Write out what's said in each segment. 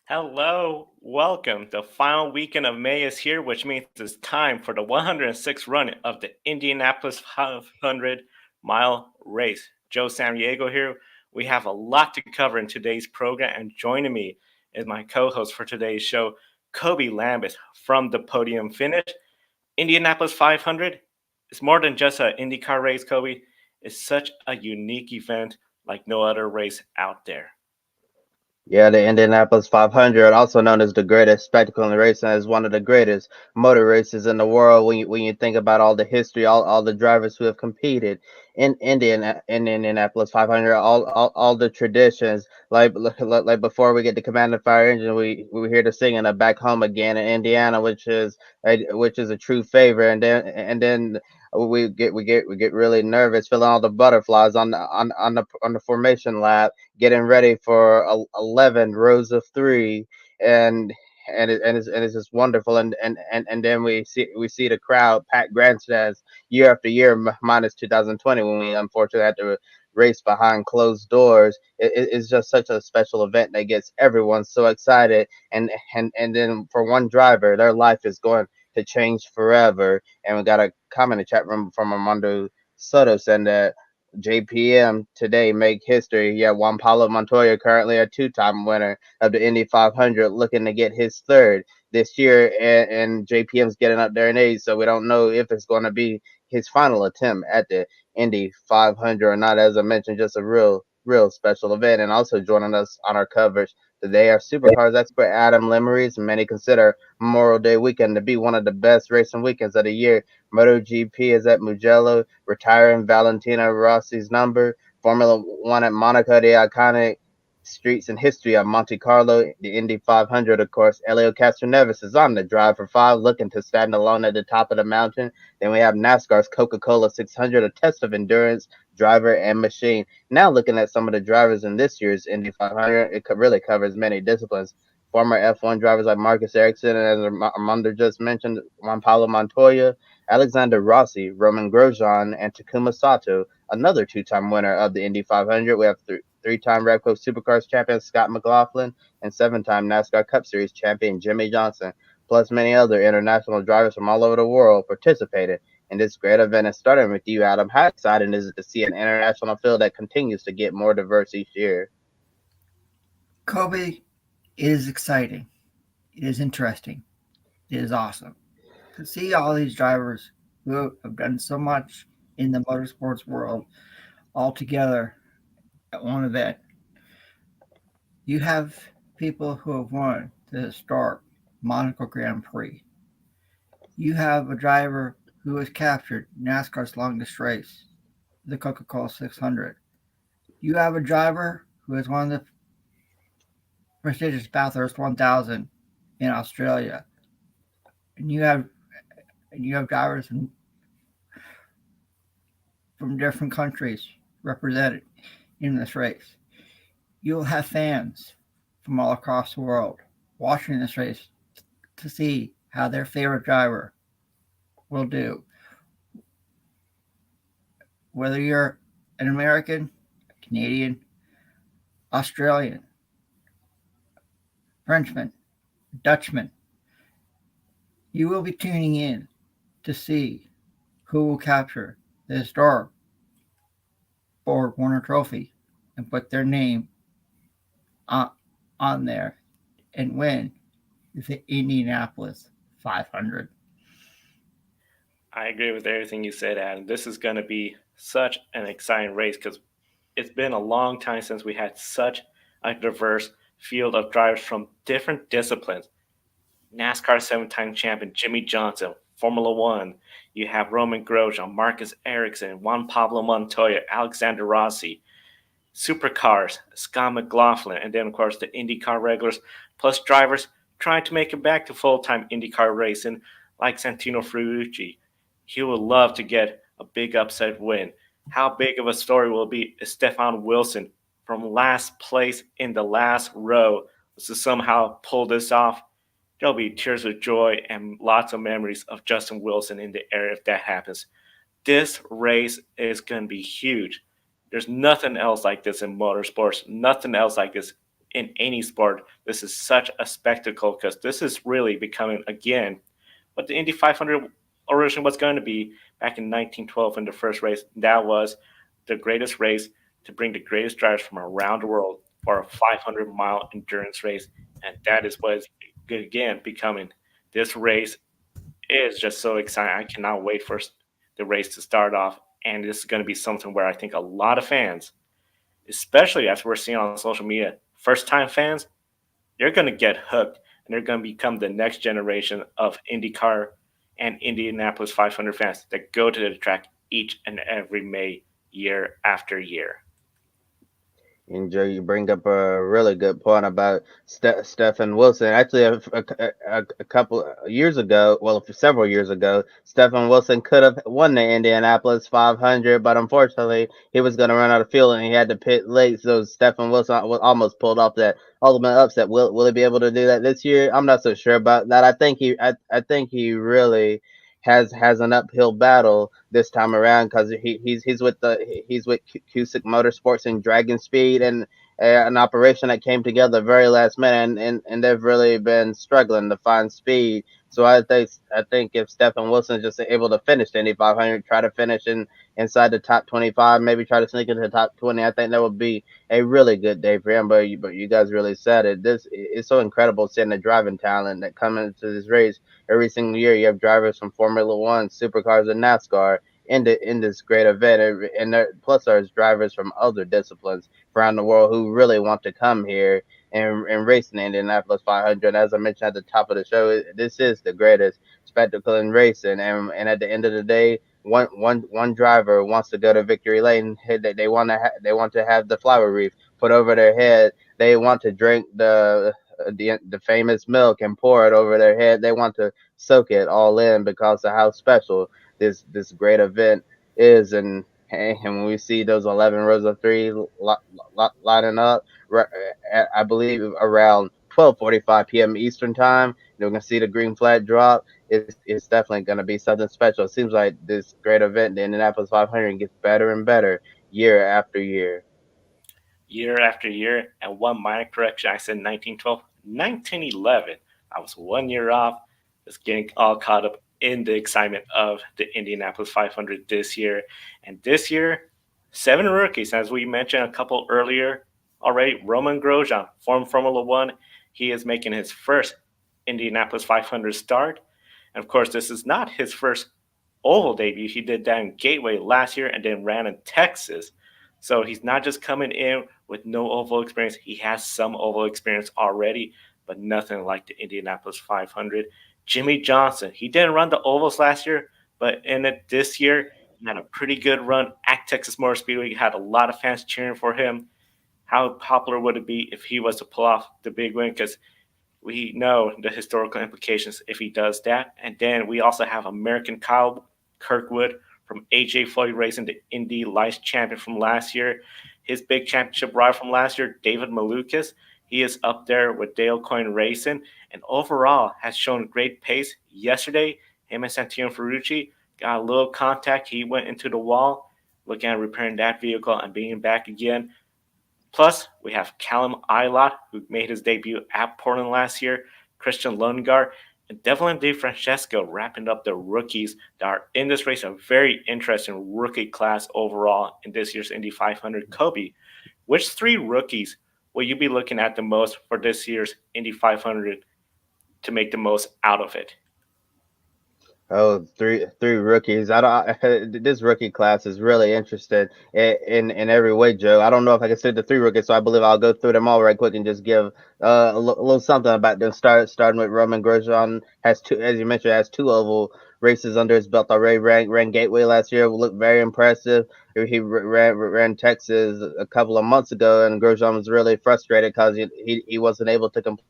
Hello, welcome. The final weekend of May is here, which means it's time for the 106th run of the Indianapolis 500-mile race. Joe Samdiego here. We have a lot to cover in today's program, and joining me is my co-host for today's show, Kobe Lambis from the Podium Finish. Indianapolis 500 is more than just an INDYCAR race, Kobe. It's such a unique event like no other race out there. Yeah, the Indianapolis 500, also known as the greatest spectacle in racing, is one of the greatest motor races in the world. When you think about all the history, all the drivers who have competed in Indianapolis 500, all the traditions. Like before we get to Command the Fire Engine, we hear the singing of Back Home Again in Indiana, which is a true favorite. And then we get really nervous, feeling all the butterflies on the formation lap, getting ready for 11 rows of three, and it's just wonderful. And then we see the crowd pack grandstands year after year, minus 2020 when we unfortunately had to race behind closed doors. It's just such a special event that gets everyone so excited. And then for one driver, their life is going to change forever. And we got a comment in the chat room from Armando Soto saying that JPM today make history. Yeah, Juan Pablo Montoya, currently a two-time winner of the Indy 500, looking to get his third this year, and JPM's getting up there in age, so we don't know if it's going to be his final attempt at the Indy 500 or not. As I mentioned, just a real special event. And also joining us on our coverage today, our supercars expert Adam Lemeries. Many consider Memorial Day weekend to be one of the best racing weekends of the year. MotoGP is at Mugello, retiring Valentino Rossi's number. Formula One at Monaco, the iconic streets and history of Monte Carlo, the Indy 500, of course. Helio Castroneves is on the drive for five, looking to stand alone at the top of the mountain. Then we have NASCAR's Coca-Cola 600, a test of endurance, driver, and machine. Now looking at some of the drivers in this year's Indy 500, it really covers many disciplines. Former F1 drivers like Marcus Ericsson and, as Armando just mentioned, Juan Pablo Montoya, Alexander Rossi, Roman Grosjean, and Takuma Sato, another two-time winner of the Indy 500. We have three-time Repco Supercars champion Scott McLaughlin and seven-time NASCAR Cup Series champion Jimmie Johnson, plus many other international drivers from all over the world participated in this great event. And starting with you, Adam, how exciting is it to see an international field that continues to get more diverse each year? Kobe, it is exciting. It is interesting. It is awesome to see all these drivers who have done so much in the motorsports world all together at one event. You have people who have won the historic Monaco Grand Prix. You have a driver who has captured NASCAR's longest race, the Coca-Cola 600. You have a driver who has won the prestigious Bathurst 1000 in Australia. And you have drivers from different countries represented in this race. You'll have fans from all across the world watching this race to see how their favorite driver will do. Whether you're an American, Canadian, Australian, Frenchman, Dutchman, you will be tuning in to see who will capture the historic Ford Warner Trophy and put their name on there and win the Indianapolis 500. I agree with everything you said, Adam. This is going to be such an exciting race because it's been a long time since we had such a diverse field of drivers from different disciplines. NASCAR seven-time champion Jimmie Johnson, Formula One. You have Roman Grosjean, Marcus Ericsson, Juan Pablo Montoya, Alexander Rossi, Supercars, Scott McLaughlin, and then of course the IndyCar regulars, plus drivers trying to make it back to full-time IndyCar racing like Santino Ferrucci. He would love to get a big upset win. How big of a story will it be if Stefan Wilson from last place in the last row was to somehow pull this off? There'll be tears of joy and lots of memories of Justin Wilson in the area if that happens. This race is going to be huge. There's nothing else like this in motorsports, nothing else like this in any sport. This is such a spectacle because this is really becoming, again, what the Indy 500 originally was going to be back in 1912 in the first race. That was the greatest race to bring the greatest drivers from around the world for a 500-mile endurance race. And that is what is, again, becoming. This race is just so exciting. I cannot wait for the race to start off. And this is going to be something where I think a lot of fans, especially as we're seeing on social media, first time fans, they're going to get hooked and they're going to become the next generation of IndyCar and Indianapolis 500 fans that go to the track each and every May, year after year. Joe, you bring up a really good point about Stephen Wilson. Actually, a couple years ago, well, several years ago, Stephen Wilson could have won the Indianapolis 500, but unfortunately, he was going to run out of fuel and he had to pit late. So Stephen Wilson almost pulled off that ultimate upset. Will he be able to do that this year? I'm not so sure about that. I think he really has an uphill battle this time around because he's with Cusick Motorsports and Dragon Speed and an operation that came together very last minute and they've really been struggling to find speed. So I think if Stephen Wilson is just able to finish the Indy 500, try to finish inside the top 25, maybe try to sneak into the top 20, I think that would be a really good day for him. But you guys really said it. This is so incredible seeing the driving talent that come into this race every single year. You have drivers from Formula One, Supercars, and NASCAR in this great event, and plus there's drivers from other disciplines around the world who really want to come here and race in the Indianapolis 500. As I mentioned at the top of the show, this is the greatest spectacle in racing, and at the end of the day, one driver wants to go to victory lane. They want to have the flower wreath put over their head They want to drink the famous milk and pour it over their head. They want to soak it all in because of how special this great event is. And when we see those 11 rows of three lining up, I believe around 12:45 p.m. Eastern time, you're gonna see the green flag drop. It's definitely gonna be something special. It seems like this great event, the Indianapolis 500, gets better and better year after year. Year after year. And one minor correction, I said 1912, 1911. I was 1 year off. Just getting all caught up in the excitement of the Indianapolis 500 this year. And this year, 7 rookies, as we mentioned a couple earlier already. Roman Grosjean, former Formula One, he is making his first Indianapolis 500 start. And of course, this is not his first oval debut. He did that in Gateway last year and then ran in Texas. So he's not just coming in with no oval experience. He has some oval experience already, but nothing like the Indianapolis 500. Jimmie Johnson, he didn't run the ovals last year, but in it this year, he had a pretty good run at Texas Motor Speedway. He had a lot of fans cheering for him. How popular would it be if he was to pull off the big win? Because we know the historical implications if he does that. And then we also have American Kyle Kirkwood from AJ Foyt Racing, the Indy Lights champion from last year. His big championship rival from last year, David Malukas, he is up there with Dale Coyne Racing and overall has shown great pace. Yesterday, him and Santino Ferrucci got a little contact. He went into the wall, looking at repairing that vehicle and being back again. Plus, we have Callum Ilott, who made his debut at Portland last year, Christian Lundgaard, and Devlin DeFrancesco wrapping up the rookies that are in this race. A very interesting rookie class overall in this year's Indy 500. Kobe, which 3 rookies will you be looking at the most for this year's Indy 500 to make the most out of it? Oh, three rookies. This rookie class is really interesting in every way, Joe. I don't know if I can say the 3 rookies, so I believe I'll go through them all right quick and just give a little something about them. Starting with Roman Grosjean, has two, as you mentioned, has 2 oval races under his belt already. Ran Gateway last year, looked very impressive. He ran Texas a couple of months ago, and Grosjean was really frustrated because he wasn't able to complete.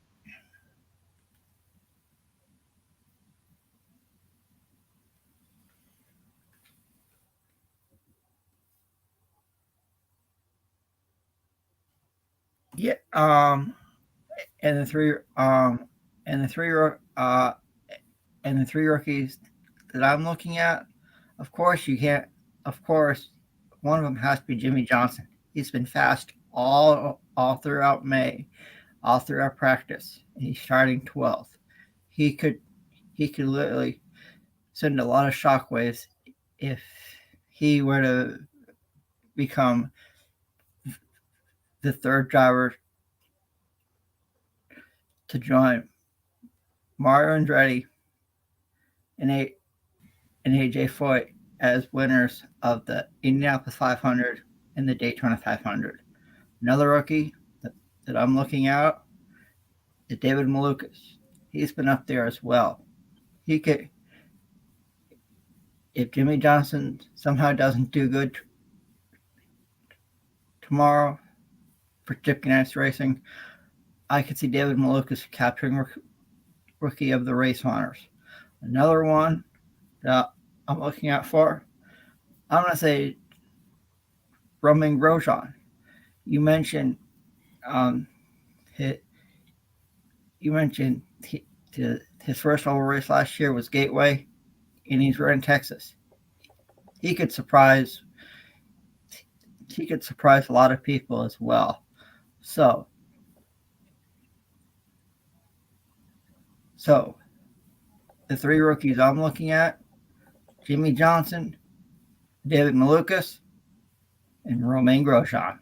Yeah. And the three and the three and the 3 rookies that I'm looking at, of course you can't. Of course, one of them has to be Jimmie Johnson. He's been fast all throughout May, all throughout practice. He's starting 12th. He could he could literally send a lot of shockwaves if he were to become the third driver to join Mario Andretti and AJ Foyt as winners of the Indianapolis 500 and the Daytona 500. Another rookie that I'm looking at is David Malukas. He's been up there as well. He could, if Jimmie Johnson somehow doesn't do good tomorrow for Chip Ganassi Racing, I could see David Malukas capturing Rookie of the Race honors. Another one that I'm looking out for, I'm going to say Roman Grosjean. You mentioned um, his, you mentioned his first oval race last year was Gateway, and he's running Texas. He could surprise a lot of people as well. So the 3 rookies I'm looking at: Jimmie Johnson, David Malukas, and Romain Grosjean.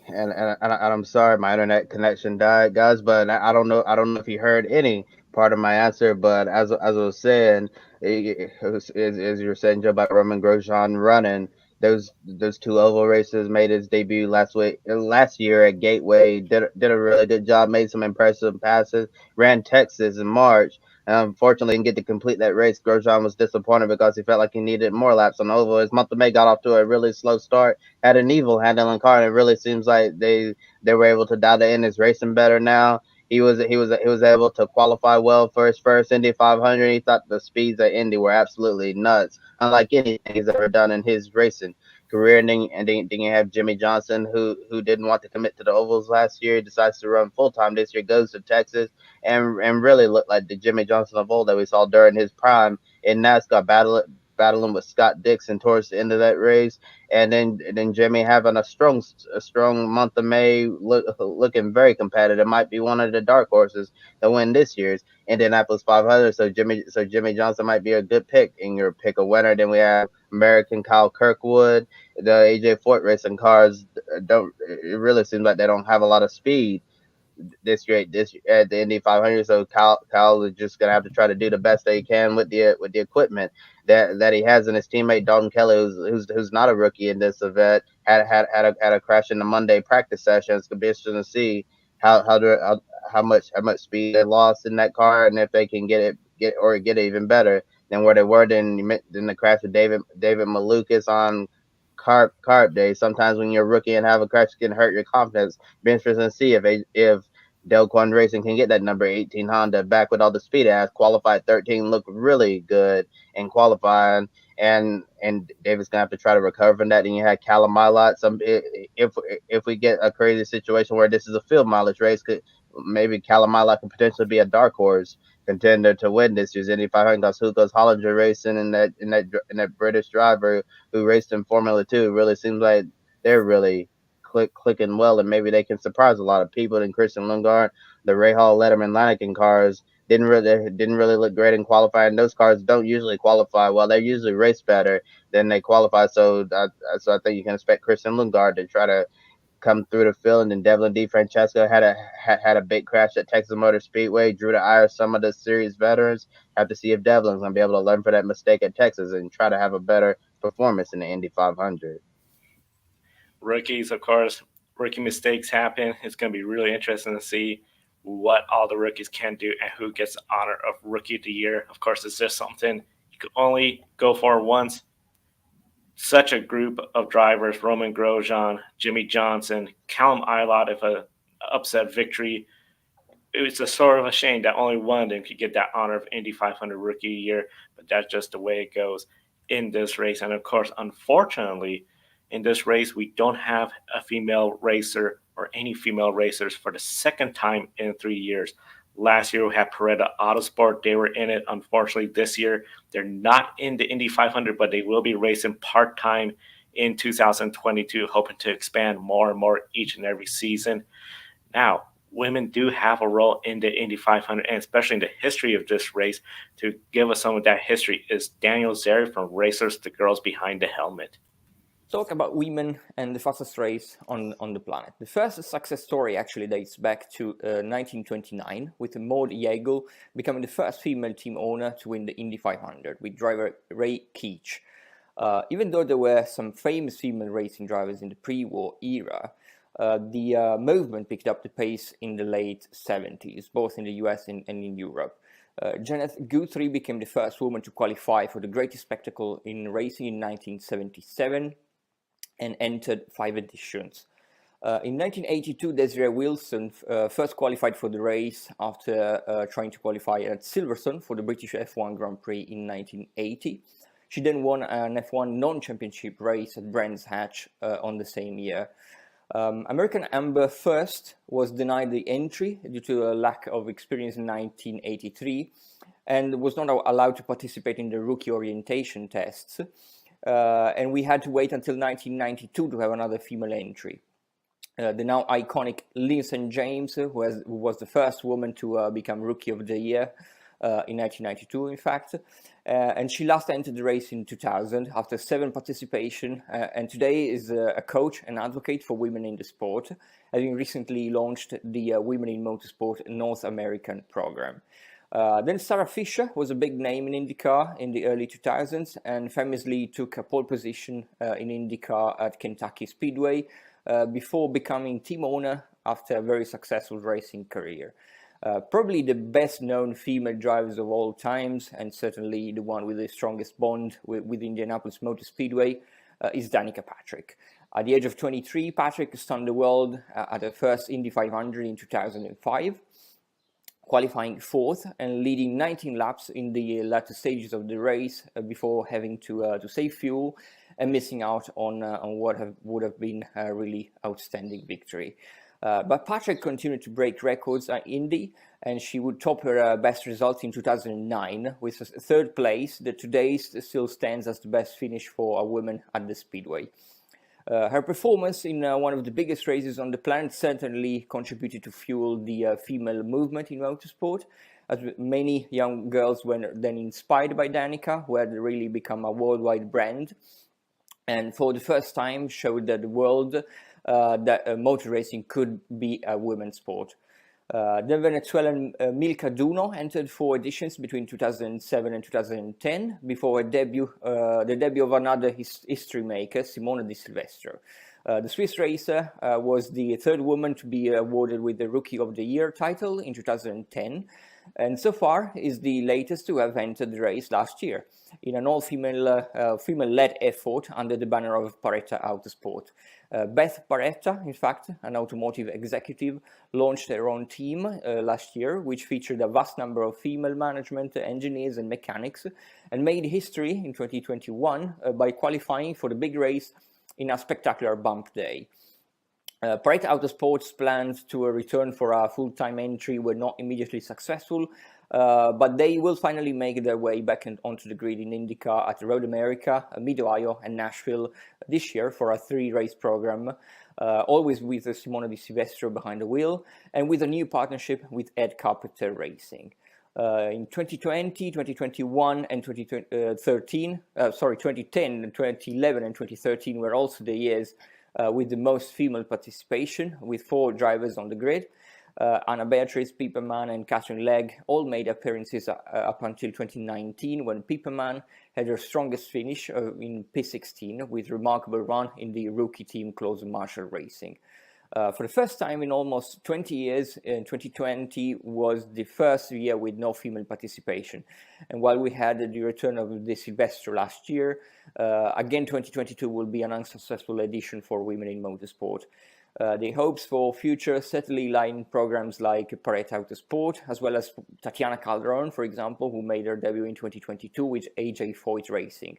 And I'm sorry, my internet connection died, guys. But I don't know if you heard any part of my answer. But as I was saying, as you were saying, Joe, about Roman Grosjean running those 2 oval races, made his debut last year at Gateway. Did a really good job, made some impressive passes. Ran Texas in March. Unfortunately, didn't get to complete that race. Grosjean was disappointed because he felt like he needed more laps on the oval. His month of May got off to a really slow start, had an evil handling car, and it really seems like they were able to dial it in. His racing better now. He was able to qualify well for his first Indy 500. He thought the speeds at Indy were absolutely nuts, unlike anything he's ever done in his racing career. And then you have Jimmie Johnson, who didn't want to commit to the ovals last year, decides to run full time this year, goes to Texas, and really looked like the Jimmie Johnson of old that we saw during his prime in NASCAR, battling with Scott Dixon towards the end of that race. And then Jimmy having a strong month of May, looking very competitive, might be one of the dark horses to win this year's Indianapolis 500. So Jimmie Johnson might be a good pick in your pick a winner. Then we have American Kyle Kirkwood. The AJ Foyt racing cars don't. It really seems like they don't have a lot of speed this at the Indy 500. So Kyle is just gonna have to try to do the best that he can with the equipment that he has. And his teammate Dalton Kelly, who's not a rookie in this event, had a crash in the Monday practice session. It's gonna be interesting to see how much speed they lost in that car, and if they can get it even better than where they were. Then the crash with David Malukas on carb day. Sometimes when you're a rookie and have a crash, it can hurt your confidence. Be interesting to see if Delquan Racing can get that number 18 Honda back with all the speed it has. Qualified 13, looked really good in qualifying, and David's gonna have to try to recover from that. And you had Callum Milot. If we get a crazy situation where this is a field mileage race, maybe Callum Milot can potentially be a dark horse contender to win this year's Indy 500 because Hugo's Hollinger racing and that British driver who raced in Formula Two. It really seems like they're really clicking well, and maybe they can surprise a lot of people. And Christian Lundgaard, the Ray Hall, Letterman, Lanigan cars didn't really look great in qualifying. Those cars don't usually qualify well. They usually race better than they qualify. So I think you can expect Christian Lundgaard to try to come through the field. And then Devlin DeFrancesco had a big crash at Texas Motor Speedway, drew the ire of some of the series veterans. Have to see if Devlin's gonna be able to learn from that mistake at Texas and try to have a better performance in the Indy 500. Rookies, of course, rookie mistakes happen. It's going to be really interesting to see what all the rookies can do and who gets the honor of Rookie of the Year. Of course, it's just something you can only go for once. Such a group of drivers: Roman Grosjean, Jimmie Johnson, Callum Ilott, if a upset victory. It was a sort of a shame that only one of them could get that honor of Indy 500 Rookie of the Year, but that's just the way it goes in this race. And of course, unfortunately, in this race, we don't have a female racer or any female racers for the second time in 3 years. Last year, we had Peretta Autosport. They were in it. Unfortunately, this year, they're not in the Indy 500, but they will be racing part-time in 2022, hoping to expand more and more each and every season. Now, women do have a role in the Indy 500, and especially in the history of this race. To give us some of that history is Daniel Zeri from Racers, the Girls Behind the Helmet. Talk about women and the fastest race on the planet. The first success story actually dates back to 1929 with Maud Yeagle becoming the first female team owner to win the Indy 500 with driver Ray Keech. Even though there were some famous female racing drivers in the pre-war era, the movement picked up the pace in the late 70s, both in the US and in Europe. Janet Guthrie became the first woman to qualify for the greatest spectacle in racing in 1977 and entered 5 editions. In 1982, Desiree Wilson first qualified for the race after trying to qualify at Silverstone for the British F1 Grand Prix in 1980. She then won an F1 non-championship race at Brands Hatch on the same year. American Amber First was denied the entry due to a lack of experience in 1983 and was not allowed to participate in the rookie orientation tests. And we had to wait until 1992 to have another female entry. The now iconic Lynn St. James, who was the first woman to become Rookie of the Year in 1992, in fact. And she last entered the race in 2000 after 7 participation, and today is a coach and advocate for women in the sport, having recently launched the Women in Motorsport North American program. Then Sarah Fisher was a big name in INDYCAR in the early 2000s and famously took a pole position in INDYCAR at Kentucky Speedway before becoming team owner after a very successful racing career. Probably the best known female drivers of all times, and certainly the one with the strongest bond with Indianapolis Motor Speedway, is Danica Patrick. At the age of 23, Patrick stunned the world at her first Indy 500 in 2005, qualifying fourth and leading 19 laps in the latter stages of the race before having to save fuel and missing out on what would have been a really outstanding victory. But Patrick continued to break records at Indy, and she would top her best result in 2009 with a third place that today still stands as the best finish for a woman at the Speedway. Her performance in one of the biggest races on the planet certainly contributed to fuel the female movement in motorsport, as many young girls were then inspired by Danica, who had really become a worldwide brand, and for the first time showed that the world that motor racing could be a women's sport. The Venezuelan Milka Duno entered 4 editions between 2007 and 2010 before her debut, the debut of another history maker, Simona Di Silvestro. The Swiss racer was the third woman to be awarded with the Rookie of the Year title in 2010, and so far is the latest to have entered the race last year in an all-female, female-led effort under the banner of Paretta Autosport. Beth Paretta, in fact, an automotive executive, launched her own team last year, which featured a vast number of female management, engineers and mechanics, and made history in 2021 by qualifying for the big race in a spectacular bump day. Paretta Autosport's plans to return for a full-time entry were not immediately successful, but they will finally make their way back onto the grid in INDYCAR at Road America, Mid-Ohio and Nashville this year for a 3-race program, always with Simona Di Silvestro behind the wheel and with a new partnership with Ed Carpenter Racing. In 2020, 2021 and 2010, 2011 and 2013 were also the years with the most female participation, with 4 drivers on the grid. Anna Beatrice, Pieperman and Catherine Legg all made appearances up until 2019, when Pieperman had her strongest finish in P16 with remarkable run in the rookie team Close Marshall Racing. For the first time in almost 20 years, 2020 was the first year with no female participation. And while we had the return of De Silvestro last year, again 2022 will be an unsuccessful edition for women in motorsport. The hopes for future certainly lie in programs like Paretta Autosport, as well as Tatiana Calderon, for example, who made her debut in 2022 with AJ Foyt Racing.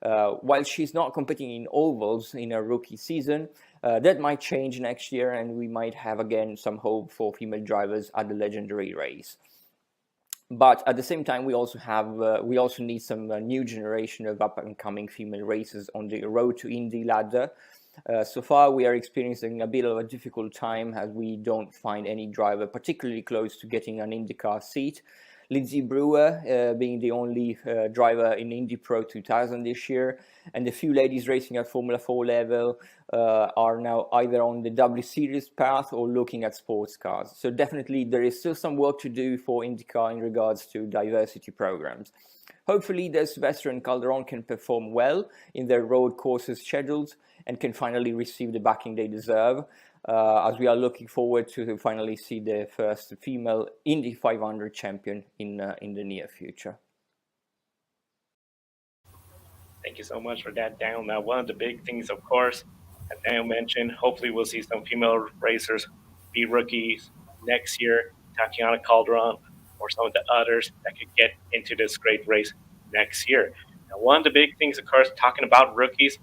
While she's not competing in ovals in her rookie season, that might change next year, and we might have again some hope for female drivers at the legendary race. But at the same time, we also need some new generation of up-and-coming female racers on the road to Indy ladder. So far, we are experiencing a bit of a difficult time as we don't find any driver particularly close to getting an INDYCAR seat. Lindsay Brewer being the only driver in Indy Pro 2000 this year, and the few ladies racing at Formula 4 level are now either on the W Series path or looking at sports cars. So definitely there is still some work to do for INDYCAR in regards to diversity programs. Hopefully, De Silvestro and Calderon can perform well in their road courses schedules and can finally receive the backing they deserve, as we are looking forward to finally see the first female Indy 500 champion in the near future. Thank you so much for that, Daniel. Now, one of the big things, of course, as Daniel mentioned, hopefully we'll see some female racers be rookies next year, Tatiana Calderon, or some of the others that could get into this great race next year. Now, one of the big things, of course, talking about rookies,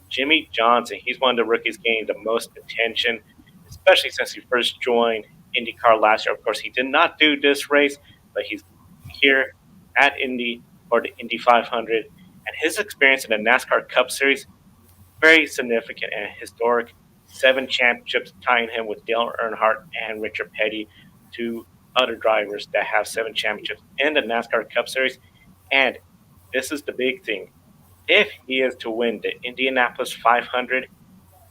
Jimmie Johnson, he's one of the rookies gaining the most attention, especially since he first joined IndyCar last year. Of course, he did not do this race, but he's here at Indy for the Indy 500. And his experience in the NASCAR Cup Series, very significant and historic. 7 championships tying him with Dale Earnhardt and Richard Petty, 2 other drivers that have 7 championships in the NASCAR Cup Series. And this is the big thing. If he is to win the Indianapolis 500,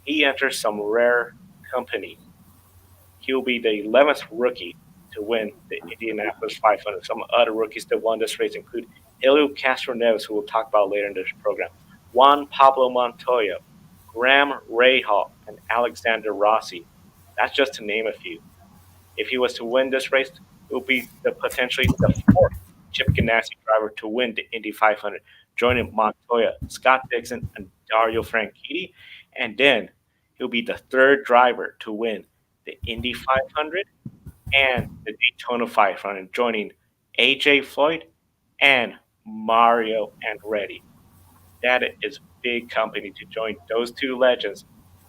he enters some rare company. He'll be the 11th rookie to win the Indianapolis 500. Some other rookies that won this race include Helio Castroneves, who we'll talk about later in this program, Juan Pablo Montoya, Graham Rahal, and Alexander Rossi. That's just to name a few. If he was to win this race, He'll be potentially the fourth Chip Ganassi driver to win the Indy 500, joining Montoya, Scott Dixon, and Dario Franchitti. And then he'll be the third driver to win the Indy 500 and the Daytona 500, joining AJ Foyt and Mario Andretti. That is big company to join those two legends,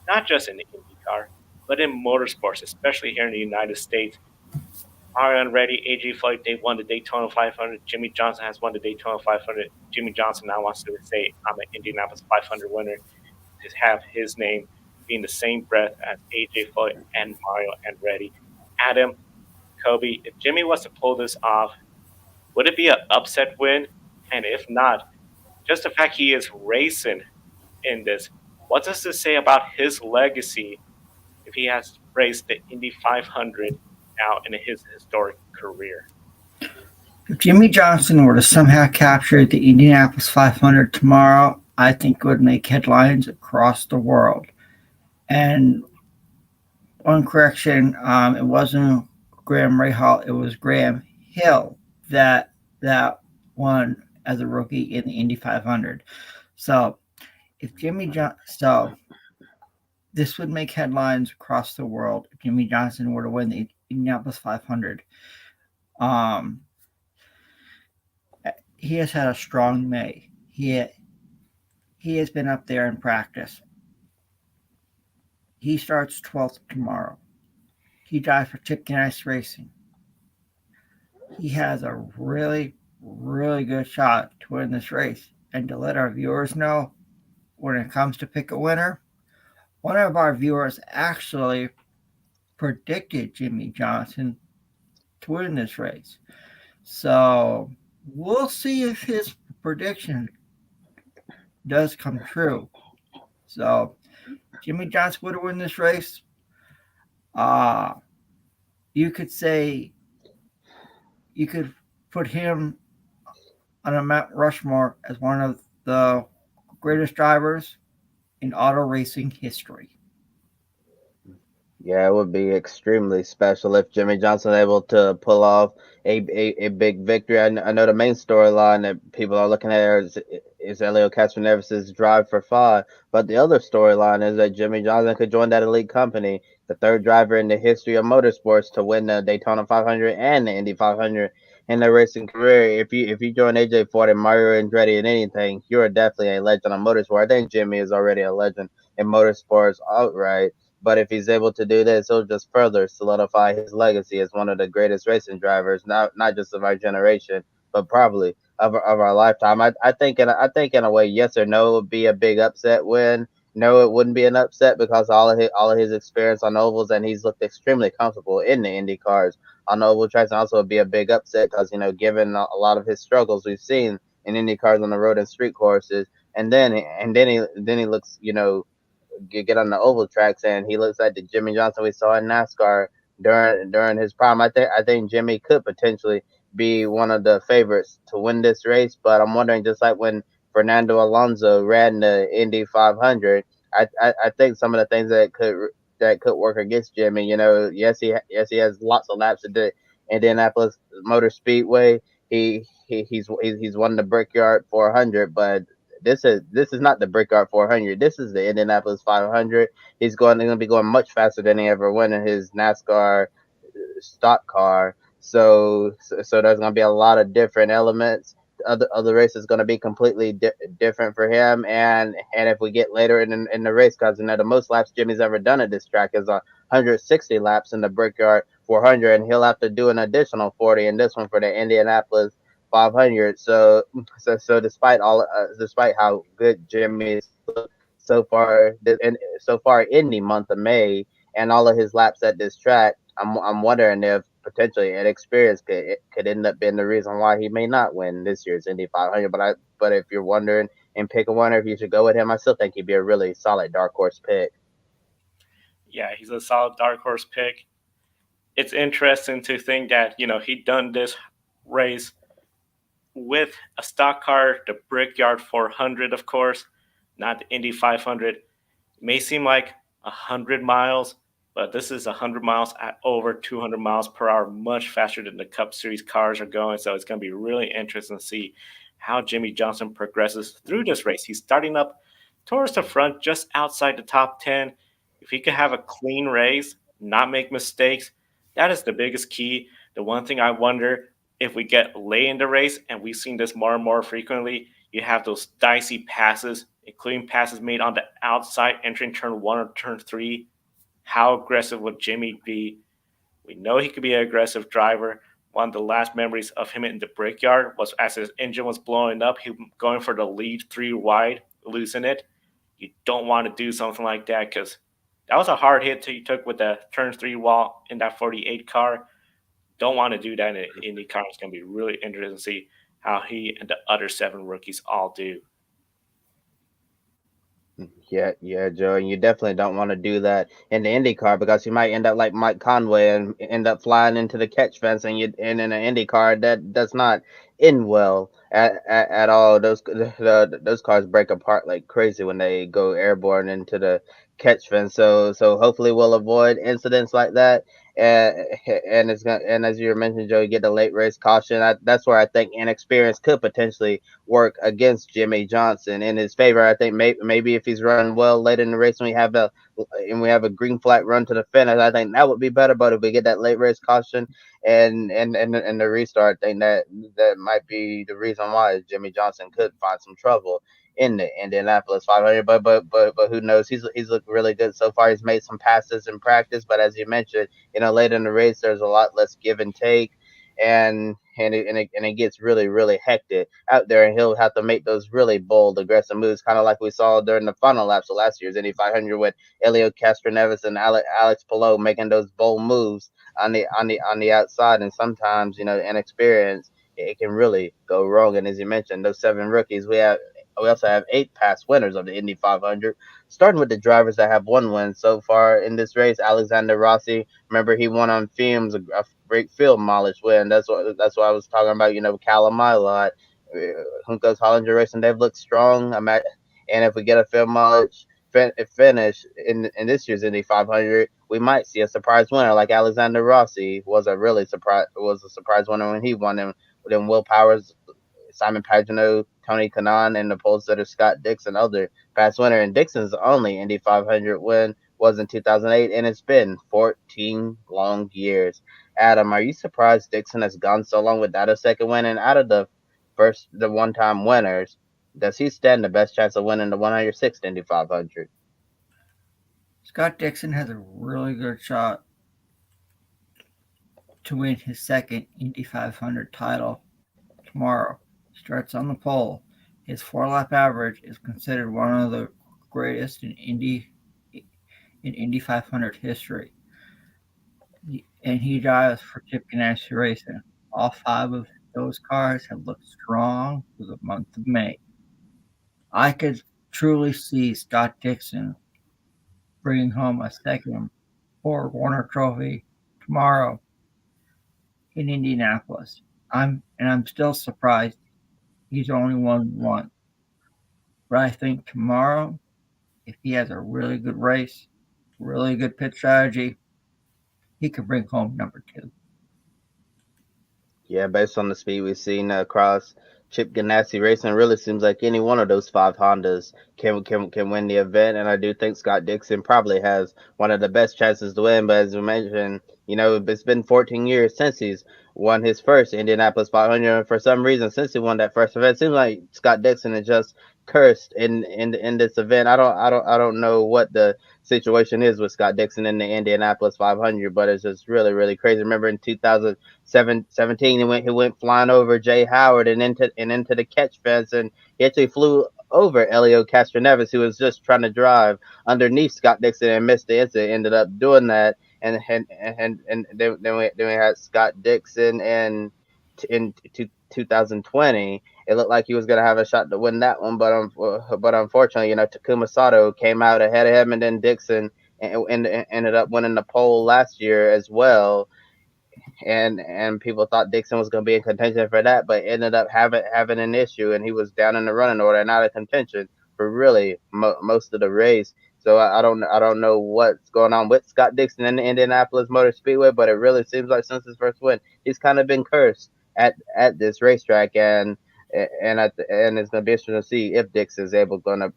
not just in the IndyCar, but in motorsports, especially here in the United States. Mario Andretti, AJ Foyt, they won the Daytona 500. Jimmie Johnson has won the Daytona 500. Jimmie Johnson now wants to say, I'm an Indianapolis 500 winner, to have his name be in the same breath as AJ Foyt and Mario Andretti. Adam, Kobe, if Jimmie was to pull this off, would it be an upset win? And if not, just the fact he is racing in this, what does this say about his legacy if he has raced the Indy 500 now in his historic career? If Jimmie Johnson were to somehow capture the Indianapolis 500 tomorrow, I think it would make headlines across the world. And one correction, it wasn't Graham Rahal, it was Graham Hill that won as a rookie in the Indy 500. So if this would make headlines across the world if Jimmie Johnson were to win the Indianapolis 500. He has had a strong May. He has been up there in practice. He starts 12th tomorrow. He drives for Chip Ganassi Racing. He has a really, really good shot to win this race. And to let our viewers know, when it comes to pick a winner, one of our viewers actually predicted Jimmie Johnson to win this race. So we'll see if his prediction does come true. So Jimmie Johnson would win this race. You could say you could put him on a Mount Rushmore as one of the greatest drivers in auto racing history. Yeah, it would be extremely special if Jimmie Johnson able to pull off a big victory. I know the main storyline that people are looking at is Helio Castroneves' drive for 5, but the other storyline is that Jimmie Johnson could join that elite company, the third driver in the history of motorsports to win the Daytona 500 and the Indy 500 in their racing career. If you join AJ Foyt and Mario Andretti in anything, you're definitely a legend on motorsport. I think Jimmie is already a legend in motorsports outright. But if he's able to do this, it'll just further solidify his legacy as one of the greatest racing drivers, not just of our generation, but probably of our lifetime. I think in a way, yes or no would be a big upset win. No, it wouldn't be an upset because all of his experience on ovals, and he's looked extremely comfortable in the Indy cars on oval tracks. And also would be a big upset because given a lot of his struggles we've seen in Indy cars on the road and street courses, and then he looks get on the oval tracks, and he looks like the Jimmie Johnson we saw in NASCAR during his prime. I think Jimmie could potentially be one of the favorites to win this race, but I'm wondering, just like when Fernando Alonso ran the Indy 500, I think some of the things that could work against Jimmie. Yes, he has lots of laps at the Indianapolis Motor Speedway. He's won the Brickyard 400, but this is not the Brickyard 400. This is the Indianapolis 500. He's going to be going much faster than he ever went in his NASCAR stock car. So there's going to be a lot of different elements. Other races going to be completely different for him. And if we get later in the race, because the most laps Jimmie's ever done at this track is 160 laps in the Brickyard 400, and he'll have to do an additional 40 in this one for the Indianapolis 500. So despite how good Jimmie's so far in the month of May and all of his laps at this track, I'm wondering if potentially an experience could end up being the reason why he may not win this year's Indy 500. But if you're wondering and pick a winner, if you should go with him, I still think he'd be a really solid dark horse pick. Yeah, he's a solid dark horse pick. It's interesting to think that he done this race with a stock car, the Brickyard 400, of course, not the Indy 500. It may seem like 100 miles, But this is 100 miles at over 200 miles per hour, much faster than the Cup Series cars are going. So it's going to be really interesting to see how Jimmie Johnson progresses through this race. He's starting up towards the front, just outside the top 10. If he could have a clean race, not make mistakes, that is the biggest key. The one thing I wonder, if we get late in the race, and we've seen this more and more frequently, you have those dicey passes, including passes made on the outside entering turn 1 or turn 3. How aggressive would Jimmie be? We know he could be an aggressive driver. One of the last memories of him in the brickyard was as his engine was blowing up, he going for the lead 3 wide, losing it. You don't want to do something like that, because that was a hard hit he took with the turn 3 wall in that 48 car. Don't want to do that in IndyCar. It's going to be really interesting to see how he and the other 7 rookies all do. Yeah, Joe, and you definitely don't want to do that in the Indy car, because you might end up like Mike Conway and end up flying into the catch fence, and in an Indy car that does not end well at all. Those cars break apart like crazy when they go airborne into the catch fence. So hopefully we'll avoid incidents like that. And as you mentioned, Joe, you get the late race caution. That's where I think inexperience could potentially work against Jimmie Johnson in his favor. I think maybe if he's running well late in the race, and we have a green flag run to the finish, I think that would be better. But if we get that late race caution and the restart, I think that might be the reason why Jimmie Johnson could find some trouble in the Indianapolis 500. But who knows? He's looked really good so far. He's made some passes in practice, but as you mentioned, late in the race, there's a lot less give and take, and it gets really hectic out there, and he'll have to make those really bold, aggressive moves, kind of like we saw during the final laps of last year's Indy 500 with Helio Castroneves and Alex Palou making those bold moves on the outside, and sometimes inexperience, it can really go wrong. And as you mentioned, those 7 rookies, we also have 8 past winners of the Indy 500, starting with the drivers that have 1 win so far in this race. Alexander Rossi, remember he won on fumes, a great field mileage win. That's what I was talking about. Callum Milot, Hunko's Hollinger Racing, they've looked strong. And if we get a field mileage finish in this year's Indy 500, we might see a surprise winner like Alexander Rossi was a surprise winner when he won. And then Will Powers, Simon Pagenaud, Tony Kanaan, and the pole sitter Scott Dixon, other past winner. And Dixon's only Indy 500 win was in 2008, and it's been 14 long years. Adam, are you surprised Dixon has gone so long without a second win? And out of the one-time winners, does he stand the best chance of winning the 106th Indy 500? Scott Dixon has a really good shot to win his second Indy 500 title tomorrow. Starts on the pole. His 4-lap average is considered one of the greatest in Indy 500 history. And he drives for Chip Ganassi Racing. All 5 of those cars have looked strong for the month of May. I could truly see Scott Dixon bringing home a second Ford Warner Trophy tomorrow in Indianapolis. I'm still surprised he's only won 1. But I think tomorrow, if he has a really good race, really good pit strategy, he could bring home number 2. Yeah, based on the speed we've seen across Chip Ganassi Racing, it really seems like any one of those 5 Hondas can win the event. And I do think Scott Dixon probably has one of the best chances to win. But as we mentioned, it's been 14 years since he's won his first Indianapolis 500. And for some reason, since he won that first event, it seems like Scott Dixon is just cursed in this event. I don't know what the situation is with Scott Dixon in the Indianapolis 500, but it's just really crazy. Remember in 2017, he went flying over Jay Howard and into the catch fence, and he actually flew over Helio Castroneves, who was just trying to drive underneath Scott Dixon and missed the exit. Ended up doing that, and then we had Scott Dixon in 2020. It looked like he was going to have a shot to win that one, but unfortunately, Takuma Sato came out ahead of him, and then Dixon ended up winning the pole last year as well. And people thought Dixon was going to be in contention for that, but ended up having an issue, and he was down in the running order and out of contention for really most of the race. So I don't know what's going on with Scott Dixon in the Indianapolis Motor Speedway, but it really seems like since his first win, he's kind of been cursed at this racetrack, and it's gonna be interesting to see if Dix is gonna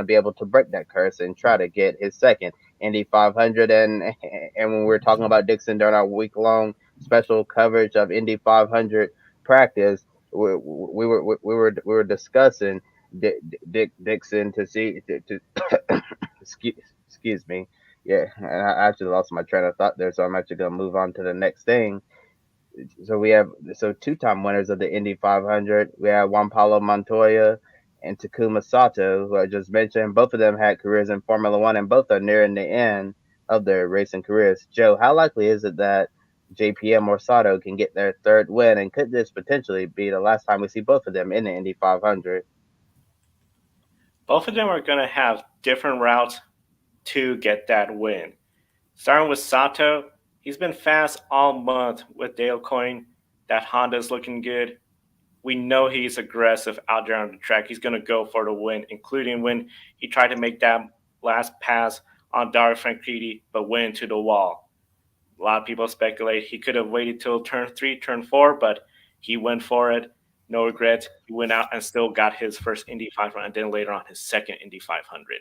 be able to break that curse and try to get his second Indy 500. And when we're talking about Dixon during our week long special coverage of Indy 500 practice, we were discussing Dixon to see to excuse me. Yeah, and I actually lost my train of thought there, so I'm actually gonna move on to the next thing. So we have two-time winners of the Indy 500. We have Juan Pablo Montoya and Takuma Sato, who I just mentioned. Both of them had careers in Formula One, and both are nearing the end of their racing careers. Joe, how likely is it that JPM or Sato can get their third win, and could this potentially be the last time we see both of them in the Indy 500? Both of them are going to have different routes to get that win. Starting with Sato, he's been fast all month with Dale Coyne. That Honda's looking good. We know he's aggressive out there on the track. He's going to go for the win, including when he tried to make that last pass on Dario Franchitti, but went into the wall. A lot of people speculate he could have waited till turn 3, turn 4, but he went for it. No regrets. He went out and still got his first Indy 500 and then later on his second Indy 500.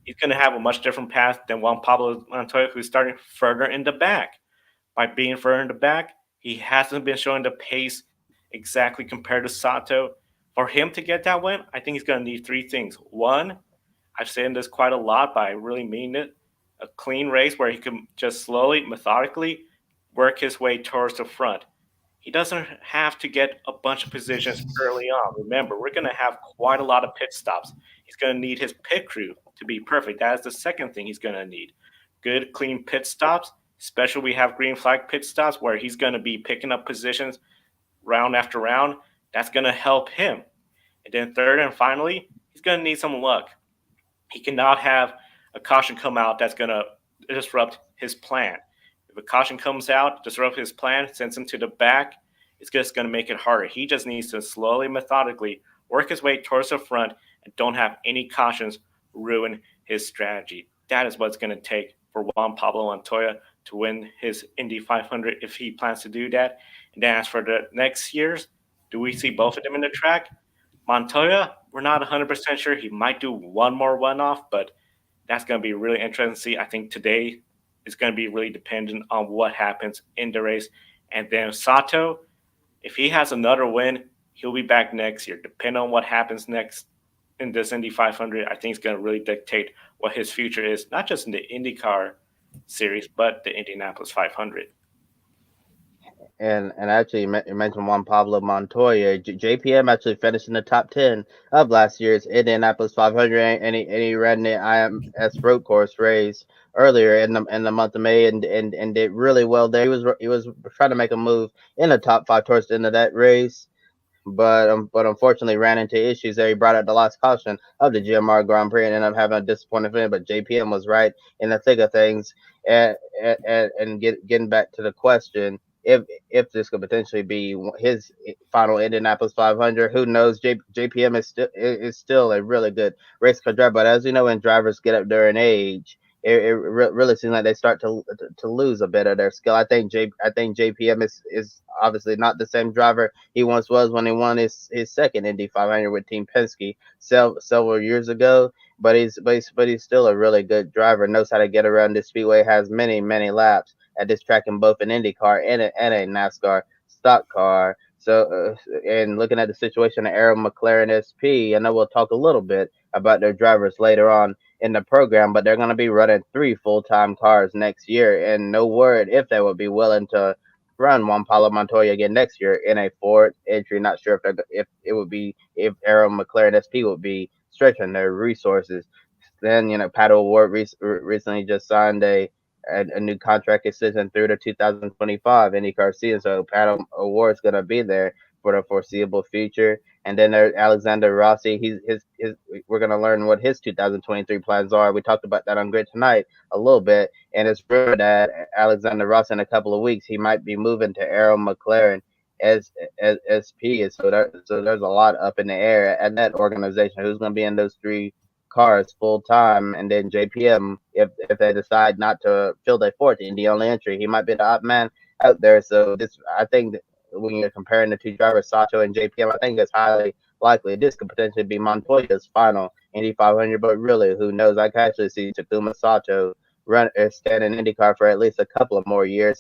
He's going to have a much different path than Juan Pablo Montoya, who's starting further in the back. By being further in the back, he hasn't been showing the pace exactly compared to Sato. For him to get that win, I think he's going to need three things. One, I've said this quite a lot, but I really mean it. A clean race where he can just slowly, methodically work his way towards the front. He doesn't have to get a bunch of positions early on. Remember, we're going to have quite a lot of pit stops. He's going to need his pit crew to be perfect. That is the second thing he's going to need. Good, clean pit stops. Especially we have green flag pit stops where he's going to be picking up positions round after round. That's going to help him. And then third and finally, he's going to need some luck. He cannot have a caution come out that's going to disrupt his plan. If a caution comes out, disrupt his plan, sends him to the back, it's just going to make it harder. He just needs to slowly, methodically work his way towards the front and don't have any cautions ruin his strategy. That is what it's going to take for Juan Pablo Montoya to win his Indy 500 if he plans to do that. And then as for the next years, do we see both of them in the track? Montoya, we're not 100% sure. He might do one more one-off, but that's going to be really interesting to see. I think today is going to be really dependent on what happens in the race. And then Sato, if he has another win, he'll be back next year. Depending on what happens next in this Indy 500, I think it's going to really dictate what his future is, not just in the INDYCAR series, but the Indianapolis 500. And actually, you mentioned Juan Pablo Montoya. JPM actually finished in the top 10 of last year's Indianapolis 500, and he ran the IMS road course race earlier in the month of May, and did really well there. He was trying to make a move in the top 5 towards the end of that race, but unfortunately ran into issues there. He brought out the last caution of the GMR Grand Prix and ended up having a disappointing finish. But JPM was right in the thick of things. And getting back to the question, if this could potentially be his final Indianapolis 500, who knows? JPM is still a really good race car driver, but as you know, when drivers get up there in age, it really seems like they start to lose a bit of their skill. I think JPM is obviously not the same driver he once was when he won his second Indy 500 with Team Penske several years ago. But he's still a really good driver. Knows how to get around this speedway. Has many laps at this track in both an IndyCar and a NASCAR stock car. So, and looking at the situation at Arrow McLaren SP, I know we'll talk a little bit about their drivers later on in the program, but they're going to be running 3 full-time cars next year, and no word if they would be willing to run Juan Pablo Montoya again next year in a Ford entry. Not sure if Arrow McLaren SP would be stretching their resources. Then, Pato O'Ward recently just signed a new contract extension through the 2025 IndyCar season. So Pato O'Ward's going to be there for the foreseeable future. And then there's Alexander Rossi. We're going to learn what his 2023 plans are. We talked about that on Grid Tonight a little bit. And it's rumored that Alexander Rossi in a couple of weeks, he might be moving to Arrow McLaren as SP. So there's a lot up in the air at that organization. Who's going to be in those 3 cars full time, and then JPM, if they decide not to fill their fourth Indy only entry, he might be the odd man out there. So this, I think, that when you're comparing the two drivers, Sato and JPM, I think it's highly likely this could potentially be Montoya's final Indy 500. But really, who knows? I could actually see Takuma Sato run stand in IndyCar for at least a couple of more years.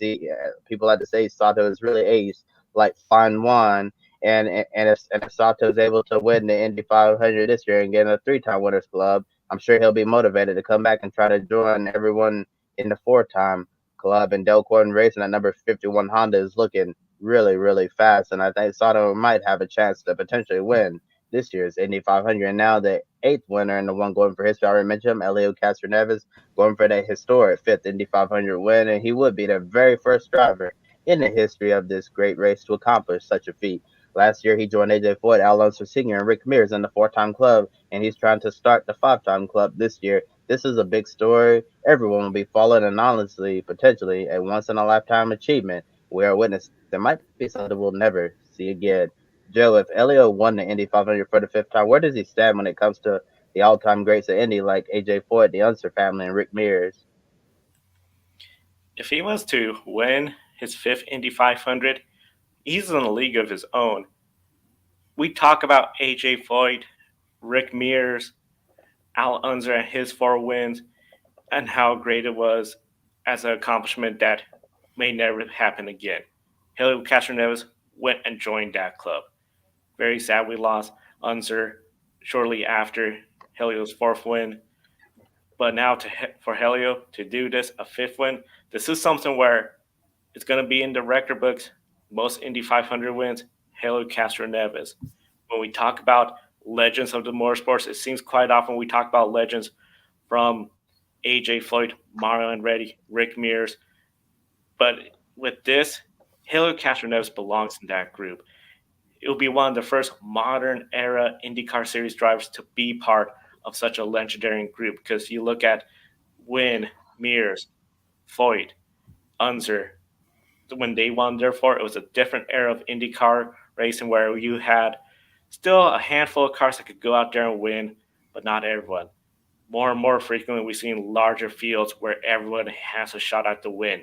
People like to say Sato is really ace, like fine wine. And if Sato is able to win the Indy 500 this year and get in a three-time winners club, I'm sure he'll be motivated to come back and try to join everyone in the four-time club. And Del Corden Racing at number 51 Honda is looking really, really fast. And I think Sato might have a chance to potentially win this year's Indy 500. And now the eighth winner and the one going for history, I already mentioned him, Helio Castroneves, going for that historic fifth Indy 500 win. And he would be the very first driver in the history of this great race to accomplish such a feat. Last year, he joined AJ Foyt, Unser Sr., and Rick Mears in the four-time club, and he's trying to start the five-time club this year. This is a big story. Everyone will be following, and honestly, potentially, a once-in-a-lifetime achievement we are witnessing. It might be something we'll never see again. Joe, if Elio won the Indy 500 for the fifth time, where does he stand when it comes to the all-time greats of Indy like AJ Foyt, the Unser family, and Rick Mears? If he was to win his fifth Indy 500, he's in a league of his own. We talk about AJ Foyt, Rick Mears, Al Unser and his four wins, and how great it was as an accomplishment that may never happen again. Helio Castroneves went and joined that club. Very sad we lost Unser shortly after Helio's fourth win. But now for Helio to do this, a fifth win, this is something where it's going to be in the record books. Most Indy 500 wins, Helio Castroneves. When we talk about legends of the motorsports, it seems quite often we talk about legends from AJ Foyt, Mario Andretti, Rick Mears. But with this, Helio Castroneves belongs in that group. It will be one of the first modern era IndyCar Series drivers to be part of such a legendary group. Because you look at Wynn, Mears, Foyt, Unser, when they won, therefore, it was a different era of IndyCar racing where you had still a handful of cars that could go out there and win, but not everyone. More and more frequently, we've seen larger fields where everyone has a shot at the win.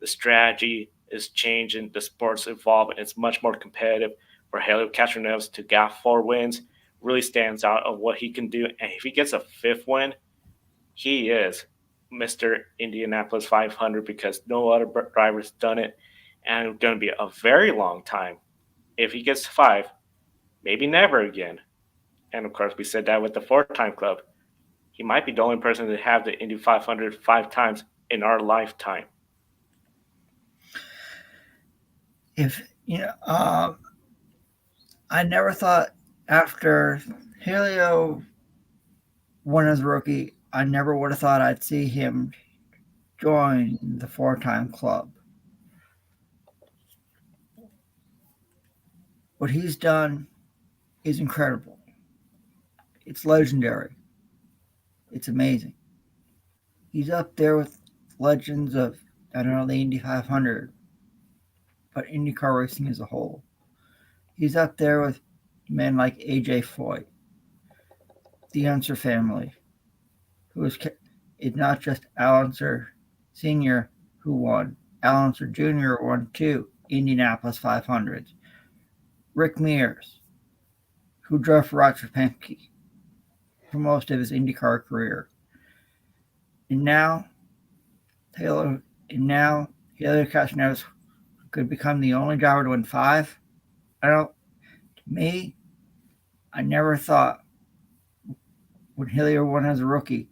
The strategy is changing, the sport's evolving, it's much more competitive. For Helio Castroneves to get 4 wins really stands out of what he can do. And if he gets a 5th win, he is Mr. Indianapolis 500 because no other driver's done it. And it's going to be a very long time. If he gets 5, maybe never again. And of course, we said that with the 4-time club. He might be the only person to have the Indy 500 5 times in our lifetime. I never thought after Helio won as a rookie, I never would have thought I'd see him join the 4-time club. What he's done is incredible. It's legendary. It's amazing. He's up there with legends of, I don't know, the Indy 500, but IndyCar racing as a whole. He's up there with men like AJ Foyt, the Unser family, who is not just Al Unser Sr. who won. Al Unser Jr. won 2 Indianapolis 500s. Rick Mears, who drove for Roger Penske for most of his IndyCar career. And now Helio Castroneves could become the only driver to win 5. To me, I never thought when Helio won as a rookie,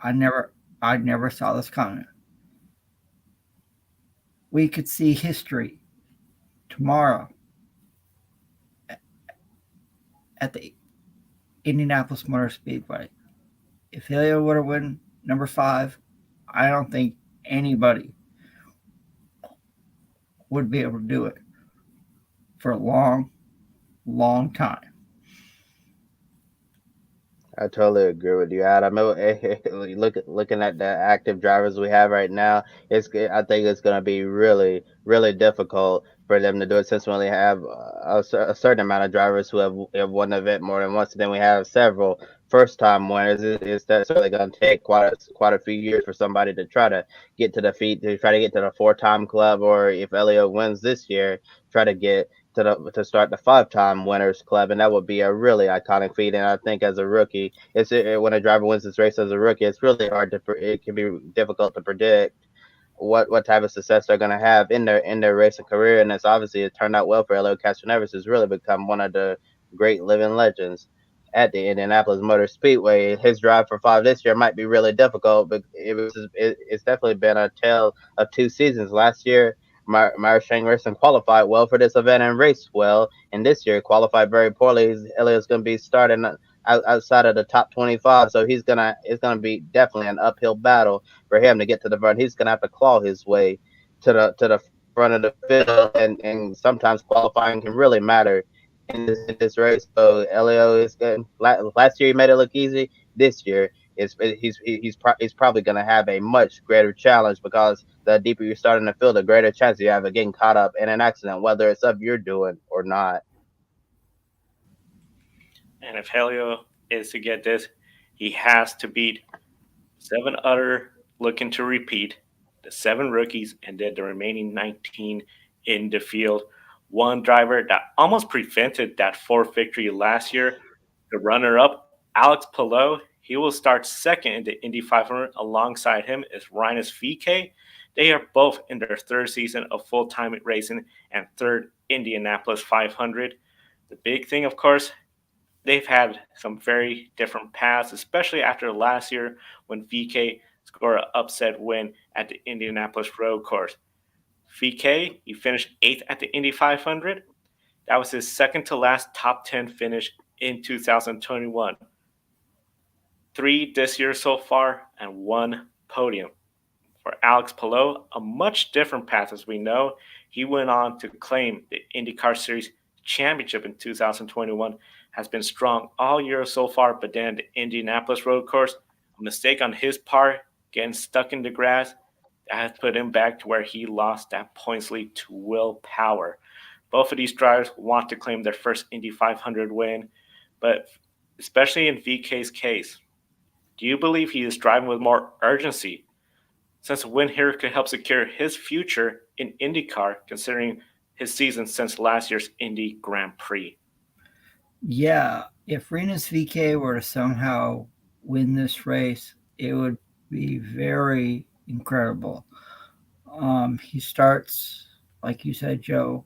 I never saw this coming. We could see history tomorrow at the Indianapolis Motor Speedway. If Helio would have won number 5, I don't think anybody would be able to do it for a long, long time. I totally agree with you, Adam. Looking at the active drivers we have right now, I think it's going to be really, really difficult for them to do it since we only have a certain amount of drivers who have won the event more than once. And then we have several first-time winners. It's that's really going to take quite a few years for somebody to try to get to the feet, to try to get to the four-time club, or if Helio wins this year, try to get to start the five-time winners club, and that would be a really iconic feat. And I think as a rookie, when a driver wins this race as a rookie, it's really hard it can be difficult to predict what type of success they're going to have in their racing career. And it's obviously it turned out well for Helio Castroneves, who's really become one of the great living legends at the Indianapolis Motor Speedway. His drive for five this year might be really difficult, but it's definitely been a tale of two seasons. Last year, Mears Racing qualified well for this event and raced well, and this year qualified very poorly. Helio's going to be starting outside of the top 25, so it's gonna be definitely an uphill battle for him to get to the front. He's gonna have to claw his way to the front of the field, and sometimes qualifying can really matter in this race. So Helio is good. Last year he made it look easy. This year he's probably going to have a much greater challenge, because the deeper you start in the field, the greater chance you have of getting caught up in an accident, whether it's of your doing or not. And if Helio is to get this, he has to beat 7 other looking to repeat, the 7 rookies, and then the remaining 19 in the field. One driver that almost prevented that 4th victory last year, the runner-up, Alex Palou, he will start second in the Indy 500. Alongside him is Rinus VeeKay. They are both in their 3rd season of full-time racing and 3rd Indianapolis 500. The big thing, of course, they've had some very different paths, especially after last year when VeeKay scored an upset win at the Indianapolis Road Course. VeeKay, he finished 8th at the Indy 500. That was his second to last top 10 finish in 2021. 3 this year so far and 1 podium. For Alex Palou, a much different path, as we know. He went on to claim the INDYCAR Series championship in 2021, has been strong all year so far, but then the Indianapolis Road Course, a mistake on his part, getting stuck in the grass, that has put him back to where he lost that points lead to Will Power. Both of these drivers want to claim their first Indy 500 win, but especially in VeeKay's case, do you believe he is driving with more urgency, since a win here could help secure his future in INDYCAR, considering his season since last year's Indy Grand Prix? Yeah, if Rinus VeeKay were to somehow win this race, it would be very incredible. He starts, like you said, Joe,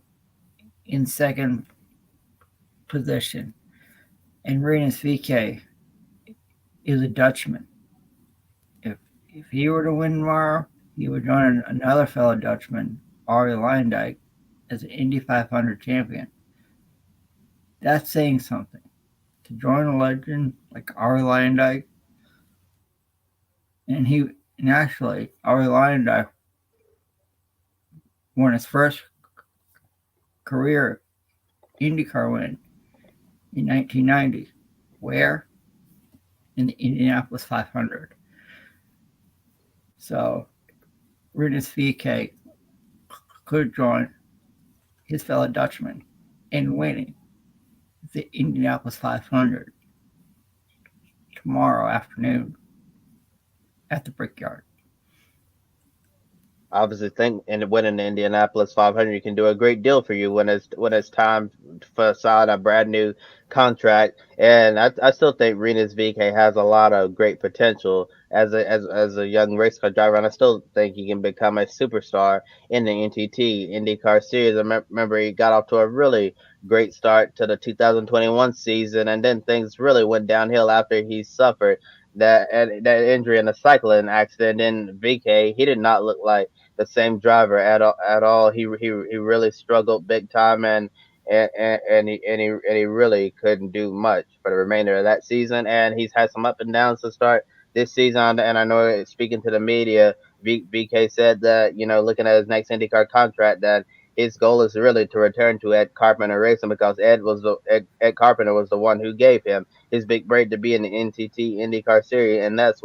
in 2nd position, and Rinus VeeKay is a Dutchman. If he were to win tomorrow, he would join another fellow Dutchman, Arie Luyendyk, as an Indy 500 champion. That's saying something. To join a legend like Arie Luyendyk, and actually Arie Luyendyk won his first career IndyCar win in 1990. Where? In the Indianapolis 500. So Rinus VeeKay could join his fellow Dutchman in winning the Indianapolis 500 tomorrow afternoon at the Brickyard. Obviously, think and winning the Indianapolis 500 can do a great deal for you when it's time for sign a brand new contract. And I still think Rinus VeeKay has a lot of great potential as a young race car driver, and I still think he can become a superstar in the NTT IndyCar Series. I remember he got off to a really great start to the 2021 season, and then things really went downhill after he suffered that injury in a cycling accident. In VeeKay, he did not look like the same driver at all. He really struggled big time, and he really couldn't do much for the remainder of that season. And he's had some up and downs to start this season. And I know, speaking to the media, VeeKay said that, looking at his next IndyCar contract, that his goal is really to return to Ed Carpenter Racing, because Ed Carpenter was the one who gave him his big break to be in the NTT IndyCar Series, and that's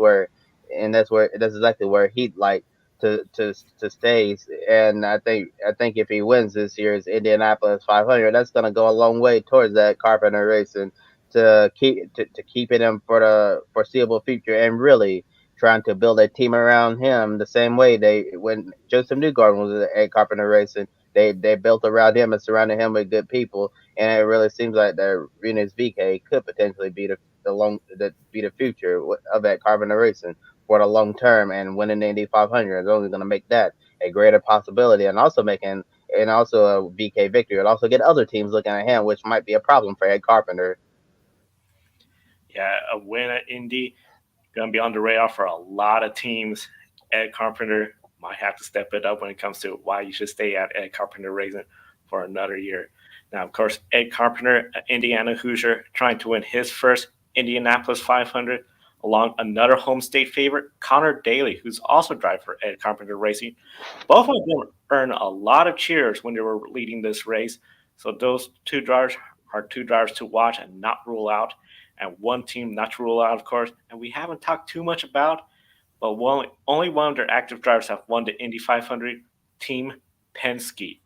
exactly where he'd like to stay. And I think if he wins this year's Indianapolis 500, that's going to go a long way towards that Carpenter racing to keeping him for the foreseeable future, and really trying to build a team around him the same way they when Joseph Newgarden was at Carpenter Racing. They built around him and surrounded him with good people, and it really seems like that Renus VK could potentially be the future of that Carpenter Racing for the long term, and winning the Indy 500 is only going to make that a greater possibility, and also a VK victory. It'll also get other teams looking at him, which might be a problem for Ed Carpenter. Yeah, a win at Indy going to be on the radar for a lot of teams. Ed Carpenter might have to step it up when it comes to why you should stay at Ed Carpenter Racing for another year. Now, of course, Ed Carpenter, Indiana Hoosier, trying to win his first Indianapolis 500, along another home state favorite, Connor Daly, who's also driving for Ed Carpenter Racing. Both of them earned a lot of cheers when they were leading this race. So those two drivers are two drivers to watch and not rule out, and one team not to rule out, of course. And we haven't talked too much about, but only one of their active drivers have won the Indy 500, Team Penske.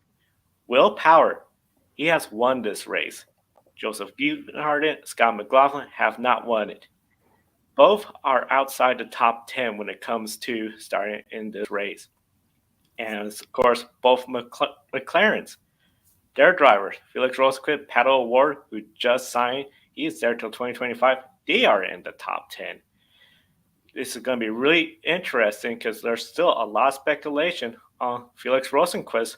Will Power, he has won this race. Joseph Newgarden, Scott McLaughlin have not won it. Both are outside the top 10 when it comes to starting in this race. And of course, both McLarens, their drivers, Felix Rosenqvist, Pato O'Ward, who just signed, he is there till 2025. They are in the top 10. This is going to be really interesting because there's still a lot of speculation on Felix Rosenqvist's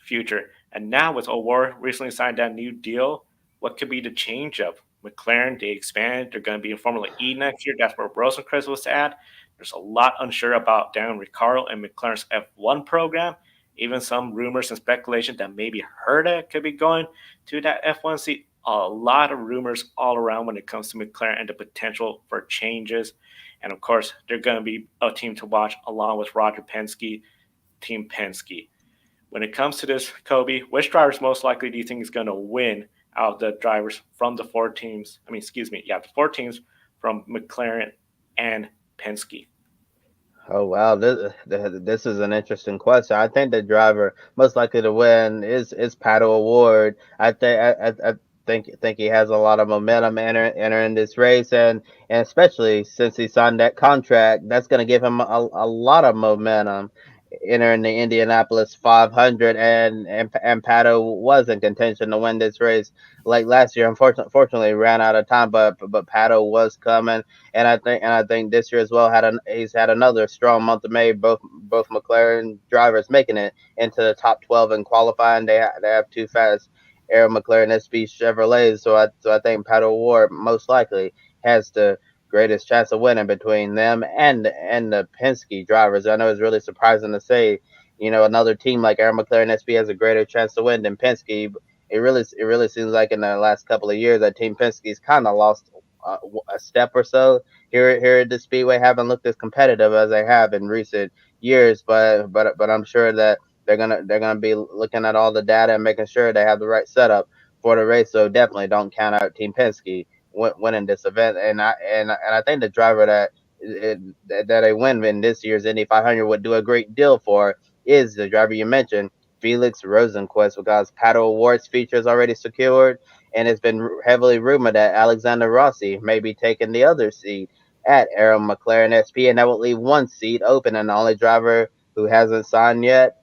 future. And now with O'Ward recently signed that new deal, what could be the change of McLaren? They expanded. They're going to be in Formula E next year. That's where Rosenqvist was at. There's a lot unsure about Daniel Ricciardo and McLaren's F1 program. Even some rumors and speculation that maybe Herta could be going to that F1 seat. A lot of rumors all around when it comes to McLaren and the potential for changes. And of course, they're going to be a team to watch along with Roger Penske, Team Penske. When it comes to this, Kobe, which drivers most likely do you think is going to win out of the drivers from the four teams? The four teams from McLaren and Penske. Oh wow, this is an interesting question. I think the driver most likely to win is Pato O'Ward. I think he has a lot of momentum entering this race, and especially since he signed that contract, that's going to give him a lot of momentum entering the Indianapolis 500, and Pato was in contention to win this race like last year. Unfortunately, ran out of time, but Pato was coming, and I think this year as well he's had another strong month of May. Both McLaren drivers making it into the top 12 in qualifying. They have two fast Aero McLaren SB Chevrolets, so I think Pato O'Ward most likely has the greatest chance of winning between them and the Penske drivers. I know it's really surprising to say, another team like Aero McLaren SB has a greater chance to win than Penske. It really seems like in the last couple of years that Team Penske's kind of lost a step or so here at the Speedway. Haven't looked as competitive as they have in recent years, but I'm sure that they're gonna be looking at all the data and making sure they have the right setup for the race. So definitely don't count out Team Penske winning this event. And I think the driver that they win in this year's Indy 500 would do a great deal for is the driver you mentioned, Felix Rosenqvist, because Pato O'Ward's feature is already secured, and it's been heavily rumored that Alexander Rossi may be taking the other seat at Aero McLaren SP, and that would leave one seat open, and the only driver who hasn't signed yet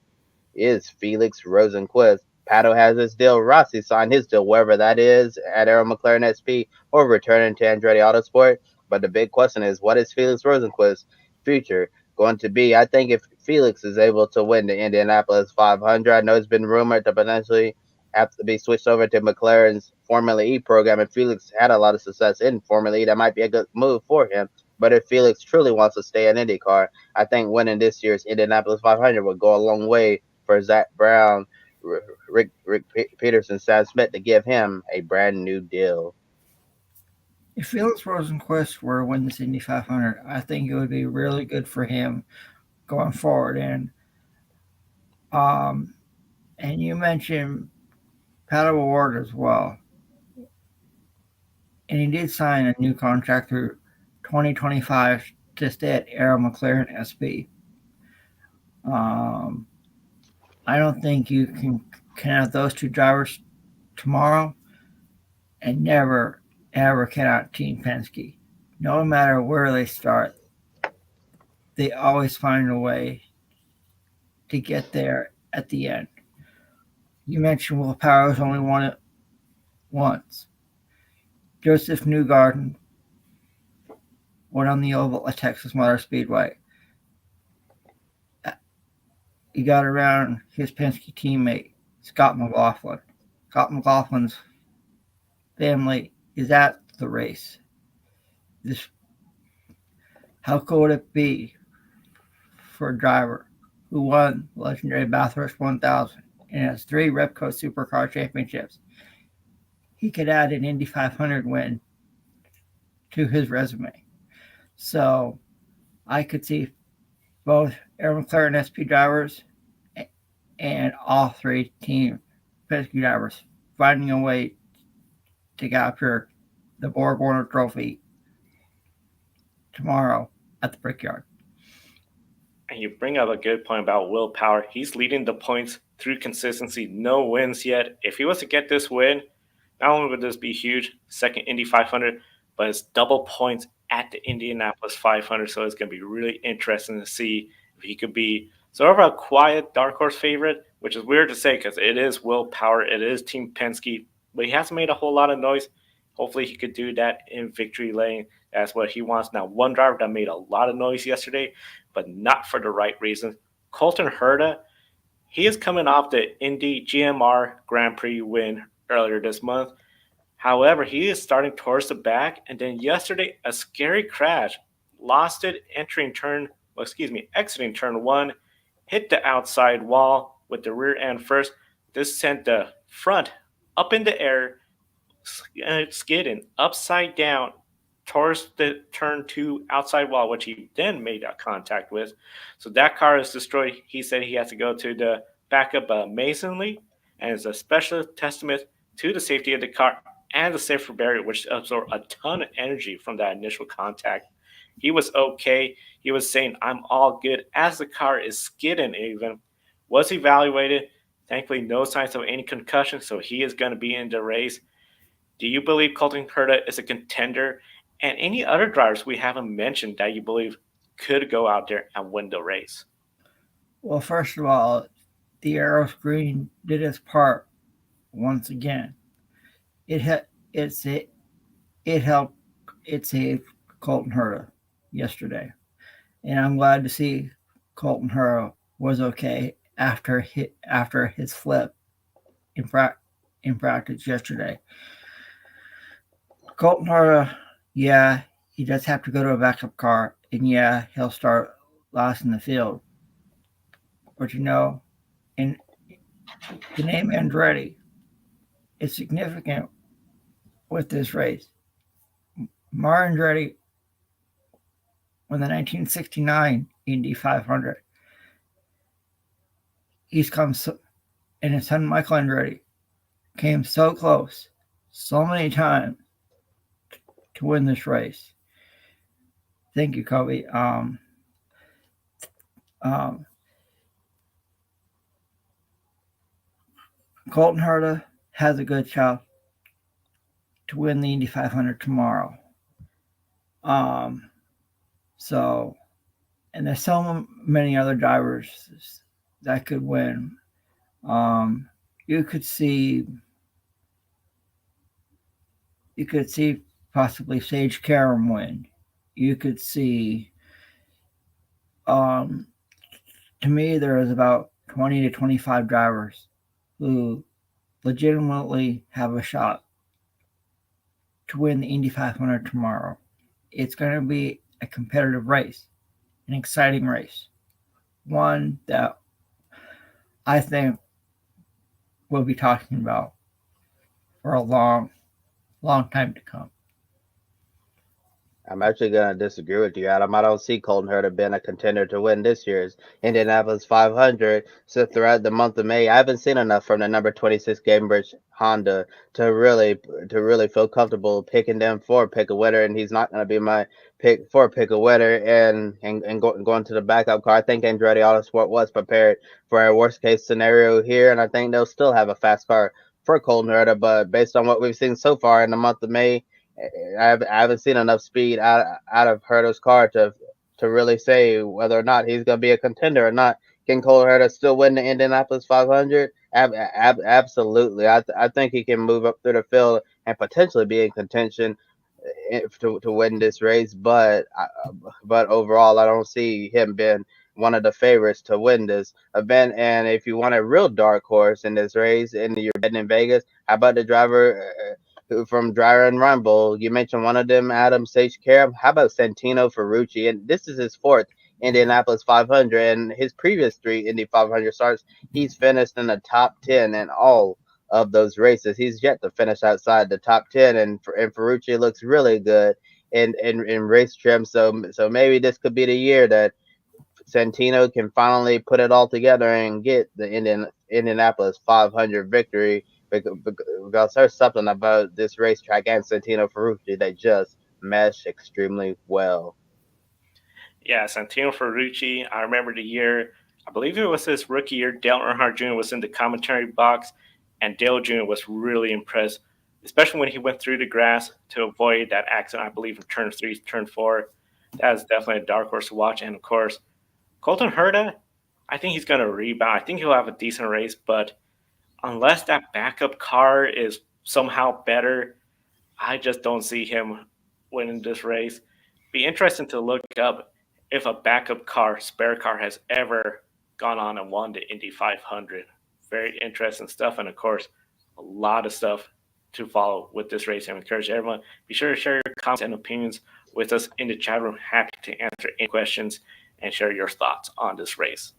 is Felix Rosenqvist. Pato has his deal. Rossi signed his deal, wherever that is, at Aero McLaren SP or returning to Andretti Autosport. But the big question is, what is Felix Rosenqvist's future going to be? I think if Felix is able to win the Indianapolis 500, I know it's been rumored to potentially have to be switched over to McLaren's Formula E program. And Felix had a lot of success in Formula E. That might be a good move for him. But if Felix truly wants to stay in IndyCar, I think winning this year's Indianapolis 500 would go a long way for Zach Brown, Rick Peterson, Sam Smith to give him a brand new deal. If Felix Rosenqvist were to win this Indy 500, I think it would be really good for him going forward. And you mentioned Pato O'Ward as well, and he did sign a new contract through 2025 to stay at Aero McLaren SB. I don't think you can have those two drivers tomorrow and never, ever count Team Penske. No matter where they start, they always find a way to get there at the end. You mentioned Will Powers only won it once. Joseph Newgarden went on the oval at Texas Motor Speedway. He got around his Penske teammate, Scott McLaughlin. Scott McLaughlin's family is at the race. How cool would it be for a driver who won the legendary Bathurst 1000 and has 3 Repco Supercar championships? He could add an Indy 500 win to his resume. So I could see both Air McLaren SP drivers and all 3 team Penske drivers finding a way to capture the Borg Warner Trophy tomorrow at the Brickyard. And you bring up a good point about Will Power. He's leading the points through consistency. No wins yet. If he was to get this win, not only would this be huge, second Indy 500, but it's double points at the Indianapolis 500. So it's going to be really interesting to see if he could be sort of a quiet dark horse favorite, which is weird to say because it is Will Power. It is Team Penske, but he hasn't made a whole lot of noise. Hopefully he could do that in victory lane. That's what he wants. Now, one driver that made a lot of noise yesterday, but not for the right reasons. Colton Herta, he is coming off the Indy GMR Grand Prix win earlier this month. However, he is starting towards the back, and then yesterday, a scary crash. Lost it exiting turn 1, hit the outside wall with the rear end first. This sent the front up in the air, skidding upside down towards the turn 2 outside wall, which he then made a contact with. So that car is destroyed. He said he has to go to the backup amazingly, and it's a special testament to the safety of the car and the safer barrier, which absorbed a ton of energy from that initial contact. He was okay. He was saying, I'm all good as the car is skidding even. Was evaluated. Thankfully, no signs of any concussion, so he is going to be in the race. Do you believe Colton Herta is a contender? And any other drivers we haven't mentioned that you believe could go out there and win the race? Well, first of all, the aero screen did its part once again. It saved Colton Herta yesterday, and I'm glad to see Colton Herta was okay after his flip in practice yesterday. Colton Herta, yeah, he does have to go to a backup car, and yeah, he'll start last in the field. But in the name Andretti is significant with this race. Mario Andretti won the 1969 Indy 500. He's come and his son Michael Andretti came so close, so many times to win this race. Thank you, Kobe. Colton Herta has a good shot to win the Indy 500 tomorrow. So, and there's so many other drivers that could win. You could see possibly Sage Karam win. You could see, to me, there is about 20 to 25 drivers who legitimately have a shot to win the Indy 500 tomorrow. It's going to be a competitive race, an exciting race, one that I think we'll be talking about for a long time to come. I'm actually going to disagree with you, Adam. I don't see Colton Herta being a contender to win this year's Indianapolis 500. So throughout the month of May, I haven't seen enough from the number 26 Gainbridge Honda to really feel comfortable picking them for pick a winner. And he's not going to be my pick a winner going to the backup car. I think Andretti Autosport was prepared for a worst case scenario here, and I think they'll still have a fast car for Colton Herta. But based on what we've seen so far in the month of May, I haven't seen enough speed out of Herta's car to really say whether or not he's going to be a contender or not. Can Cole Herta still win the Indianapolis 500? Absolutely. I think he can move up through the field and potentially be in contention to win this race. But overall, I don't see him being one of the favorites to win this event. And if you want a real dark horse in this race and you're betting in Vegas, how about the driver from Dryer and Rumble? You mentioned one of them, Adam Sage Karam. How about Santino Ferrucci? And this is his fourth Indianapolis 500, and his previous three Indy 500 starts, he's finished in the top 10 in all of those races. He's yet to finish outside the top 10, and Ferrucci looks really good in race trim. So maybe this could be the year that Santino can finally put it all together and get the Indianapolis 500 victory, because there's something about this racetrack and Santino Ferrucci that just mesh extremely well. Yeah, Santino Ferrucci. I remember the year, I believe it was his rookie year, Dale Earnhardt Jr. was in the commentary box, and Dale Jr. was really impressed, especially when he went through the grass to avoid that accident, I believe, in turn 3, turn 4. That is definitely a dark horse to watch. And, of course, Colton Herta, I think he's going to rebound. I think he'll have a decent race, but unless that backup car is somehow better, I just don't see him winning this race. Be interesting to look up if a backup car, spare car, has ever gone on and won the Indy 500. Very interesting stuff, and of course, a lot of stuff to follow with this race. I encourage everyone, be sure to share your comments and opinions with us in the chat room. Happy to answer any questions and share your thoughts on this race.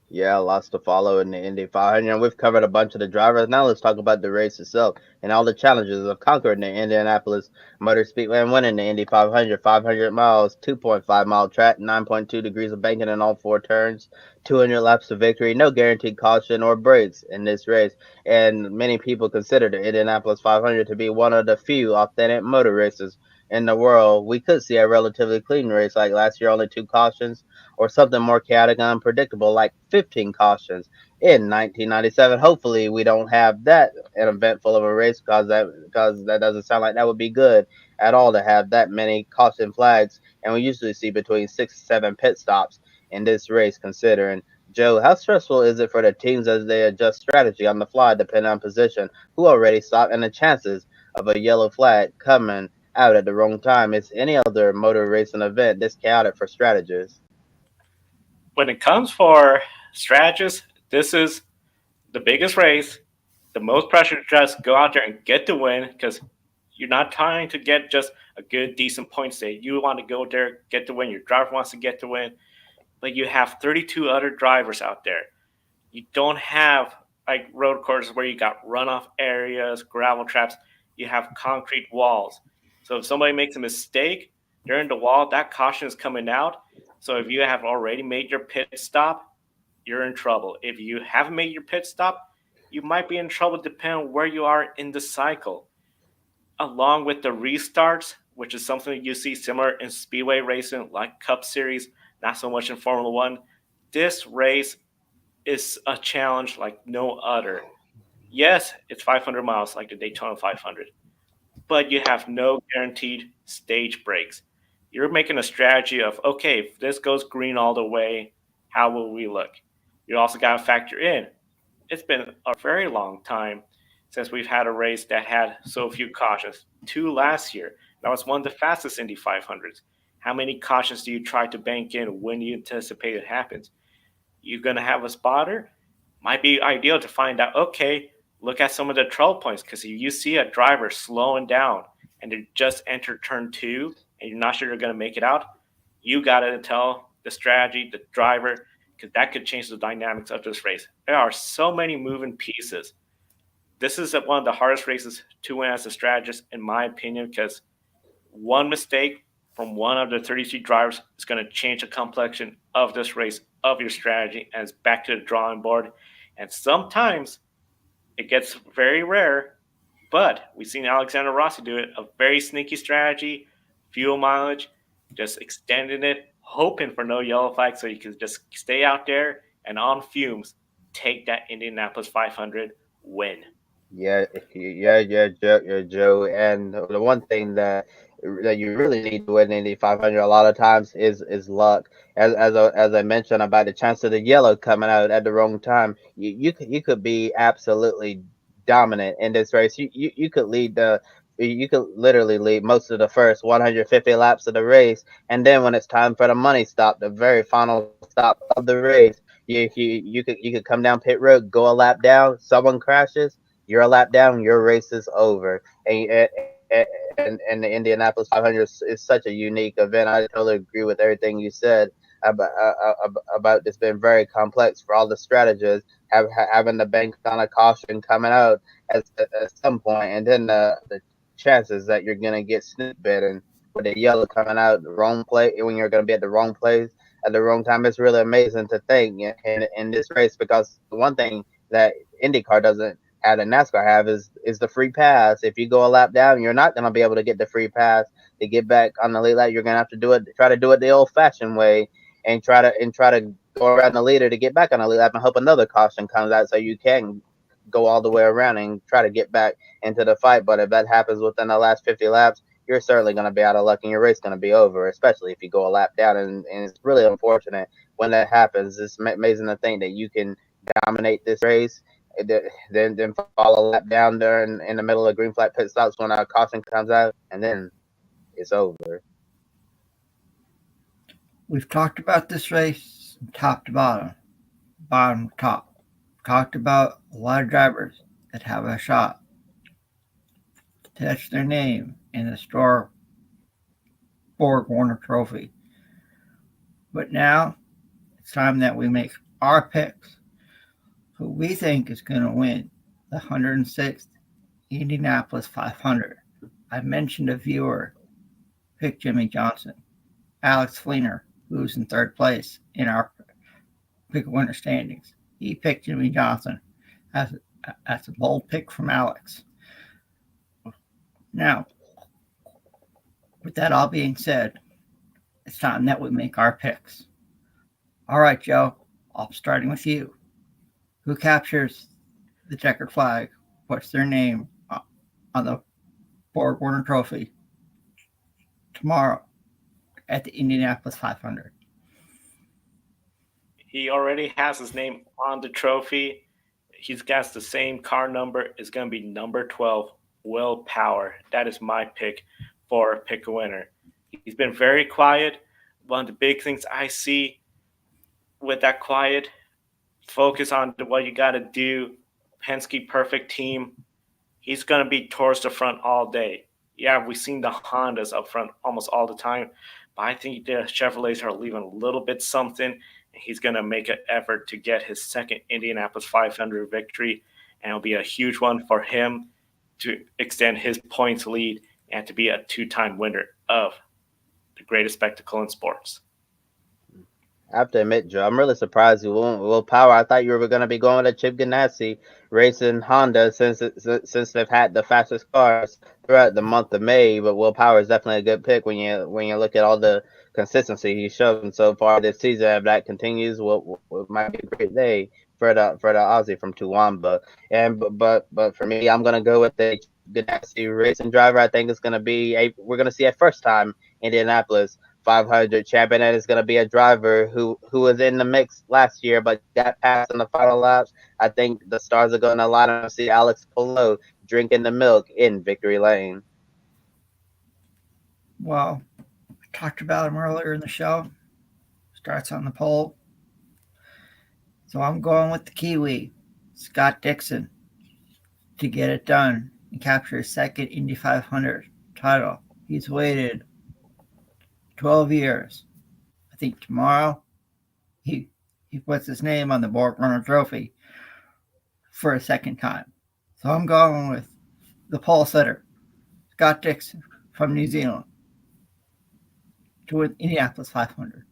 Yeah, lots to follow in the Indy 500. We've covered a bunch of the drivers. Now let's talk about the race itself and all the challenges of conquering the Indianapolis Motor Speedway and winning the Indy 500. 500 miles, 2.5 mile track, 9.2 degrees of banking in all four turns, 200 laps of victory, no guaranteed caution or brakes in this race. And many people consider the Indianapolis 500 to be one of the few authentic motor races in the world. We could see a relatively clean race like last year, only 2 cautions, or something more chaotic and unpredictable like 15 cautions in 1997. Hopefully, we don't have that an eventful of a race, because that doesn't sound like that would be good at all to have that many caution flags. And we usually see between 6 to 7 pit stops in this race. Considering, Joe, how stressful is it for the teams as they adjust strategy on the fly depending on position, who already stopped, and the chances of a yellow flag coming out at the wrong time? Is any other motor racing event this chaotic for strategists? When it comes for strategists, this is the biggest race, the most pressure to just go out there and get the win, because you're not trying to get just a good, decent point state. You want to go there, get the win. Your driver wants to get the win. But you have 32 other drivers out there. You don't have like road courses where you got runoff areas, gravel traps. You have concrete walls. So if somebody makes a mistake during the wall, that caution is coming out. So if you have already made your pit stop, you're in trouble. If you haven't made your pit stop, you might be in trouble depending on where you are in the cycle. Along with the restarts, which is something you see similar in speedway racing like Cup Series, not so much in Formula One, this race is a challenge like no other. Yes, it's 500 miles like the Daytona 500, but you have no guaranteed stage breaks. You're making a strategy of, okay, if this goes green all the way, how will we look? You also got to factor in, it's been a very long time since we've had a race that had so few cautions. 2 last year. That was one of the fastest Indy 500s. How many cautions do you try to bank in when you anticipate it happens? You're going to have a spotter? Might be ideal to find out, okay, look at some of the trouble points, because if you see a driver slowing down and they just entered turn 2 and you're not sure they're going to make it out, you got to tell the strategy, the driver, because that could change the dynamics of this race. There are so many moving pieces. This is one of the hardest races to win as a strategist, in my opinion, because one mistake from one of the 33 drivers is going to change the complexion of this race, of your strategy, and it's back to the drawing board. And sometimes it gets very rare, but we've seen Alexander Rossi do it. A very sneaky strategy, fuel mileage, just extending it, hoping for no yellow flag so you can just stay out there and on fumes, take that Indianapolis 500 win. Yeah, Joe. And the one thing that you really need to win Indy 500 a lot of times is luck. As I mentioned about the chance of the yellow coming out at the wrong time, you could be absolutely dominant in this race. You could lead the you could literally lead most of the first 150 laps of the race, and then when it's time for the money stop, the very final stop of the race, you could come down pit road, go a lap down, someone crashes, you're a lap down, your race is over. And the Indianapolis 500 is such a unique event. I totally agree with everything you said about this being very complex for all the strategists having to bank on a caution coming out at some point, and then the chances that you're gonna get snip bitten with the yellow coming out the wrong place when you're gonna be at the wrong place at the wrong time. It's really amazing to think in this race, because the one thing that IndyCar doesn't have that NASCAR have is the free pass. If you go a lap down, you're not gonna be able to get the free pass to get back on the lead lap. You're gonna have to try to do it the old-fashioned way, and try to go around the leader to get back on the lead lap and hope another caution comes out so you can go all the way around and try to get back into the fight. But if that happens within the last 50 laps, you're certainly going to be out of luck and your race is going to be over, especially if you go a lap down. And it's really unfortunate when that happens. It's amazing to think that you can dominate this race, then fall a lap down there in the middle of green flag pit stops when a caution comes out, and then it's over. We've talked about this race top to bottom, bottom to top. Talked about a lot of drivers that have a shot to etch their name in the store Borg Warner Trophy. But now it's time that we make our picks who we think is going to win the 106th Indianapolis 500. I mentioned a viewer picked Jimmie Johnson. Alex Fleener, who's in third place in our pick winner standings, he picked Jimmie Johnson as a bold pick from Alex. Now, with that all being said, it's time that we make our picks. All right, Joe, I'm starting with you. Who captures the checkered flag, puts their name on the Borg Warner Trophy tomorrow at the Indianapolis 500? He already has his name on the trophy. He's got the same car number. It's going to be number 12, Will Power. That is my pick for pick a winner. He's been very quiet. One of the big things I see with that quiet, focus on what you got to do. Penske perfect team. He's going to be towards the front all day. Yeah, we've seen the Hondas up front almost all the time, but I think the Chevrolets are leaving a little bit something. He's going to make an effort to get his second Indianapolis 500 victory, and it'll be a huge one for him to extend his points lead and to be a two-time winner of the greatest spectacle in sports. I have to admit, Joe, I'm really surprised you won't Will Power. I thought you were going to be going with Chip Ganassi racing Honda since they've had the fastest cars throughout the month of May. But Will Power is definitely a good pick when you look at all the consistency he's shown so far this season. If that continues, it might be a great day for the Aussie from Toowoomba. But for me, I'm going to go with the Ganassi racing driver. I think it's going to be we're going to see a first time Indianapolis 500 champion, and it's going to be a driver who was in the mix last year but got passed in the final laps. I think the stars are going to line up to see Alex Palou drinking the milk in victory lane. Well, I talked about him earlier in the show. Starts on the pole. So I'm going with the Kiwi, Scott Dixon, to get it done and capture his second Indy 500 title. He's waited 12 years. I think tomorrow he puts his name on the Borg Warner Trophy for a second time. So I'm going with the pole sitter, Scott Dixon from New Zealand. to win Indianapolis 500.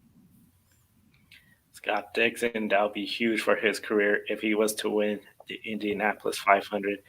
Scott Dixon, that would be huge for his career if he was to win the Indianapolis 500,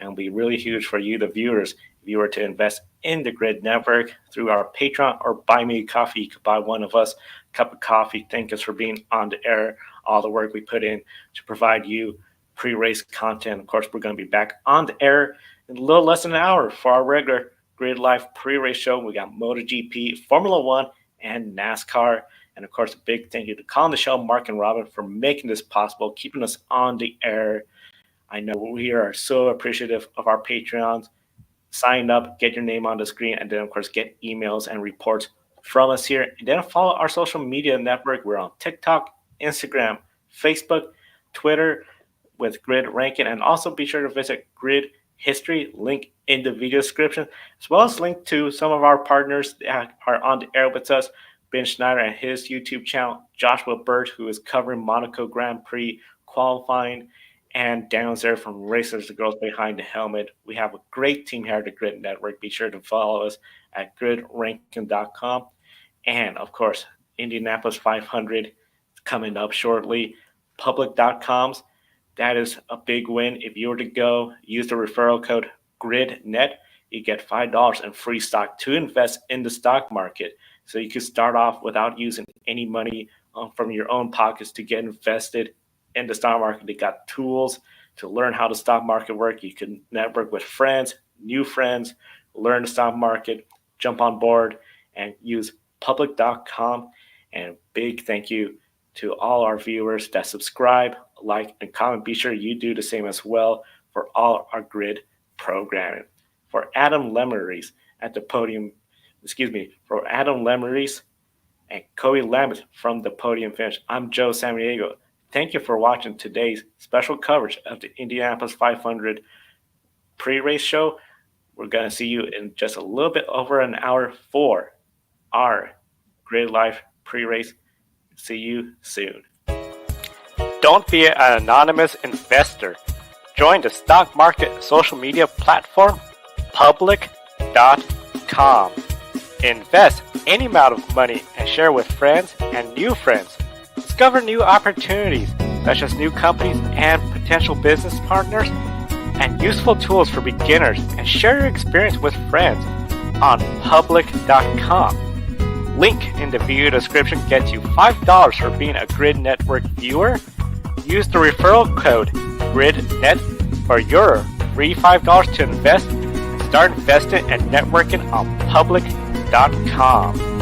and would be really huge for you, the viewers, if you were to invest in the Grid Network through our Patreon or Buy Me a Coffee. You could buy one of us a cup of coffee. Thank us for being on the air, all the work we put in to provide you pre-race content. Of course, we're going to be back on the air in a little less than an hour for our regular Grid Life pre-race show. We got MotoGP, Formula One, and NASCAR. And, of course, a big thank you to Colin the Show, Mark and Robin, for making this possible, keeping us on the air. I know we are so appreciative of our Patreons. Sign up, get your name on the screen, and then, of course, get emails and reports from us here. And then follow our social media network. We're on TikTok, Instagram, Facebook, Twitter with Grid Ranking. And also be sure to visit Grid History, link in the video description, as well as link to some of our partners that are on the air with us. Ben Schneider and his YouTube channel, Joshua Bird, who is covering Monaco Grand Prix qualifying, and Unser from Racers, the Girls Behind the Helmet. We have a great team here at the Grid Network. Be sure to follow us at gridranking.com. And, of course, Indianapolis 500 coming up shortly. Public.coms. That is a big win. If you were to go, use the referral code GridNet, you get $5 in free stock to invest in the stock market. So you can start off without using any money from your own pockets to get invested in the stock market. They got tools to learn how the stock market works. You can network with friends, new friends, learn the stock market, jump on board, and use public.com. And big thank you to all our viewers that subscribe, like, and comment. Be sure you do the same as well for all our Grid programming. For Adam Lemeries at the podium, for Adam Lemeries and Cody Lambert from the Podium Finish, I'm Joe Samaniego. Thank you for watching today's special coverage of the Indianapolis 500 pre-race show. We're going to see you in just a little bit over an hour for our Grid Life pre-race. See you soon. Don't be an anonymous investor. Join the stock market social media platform, public.com. Invest any amount of money and share with friends and new friends. Discover new opportunities, such as new companies and potential business partners, and useful tools for beginners, and share your experience with friends on public.com. Link in the video description gets you $5 for being a Grid Network viewer. Use the referral code GridNet for your free $5 to invest. Start investing and networking on public.com.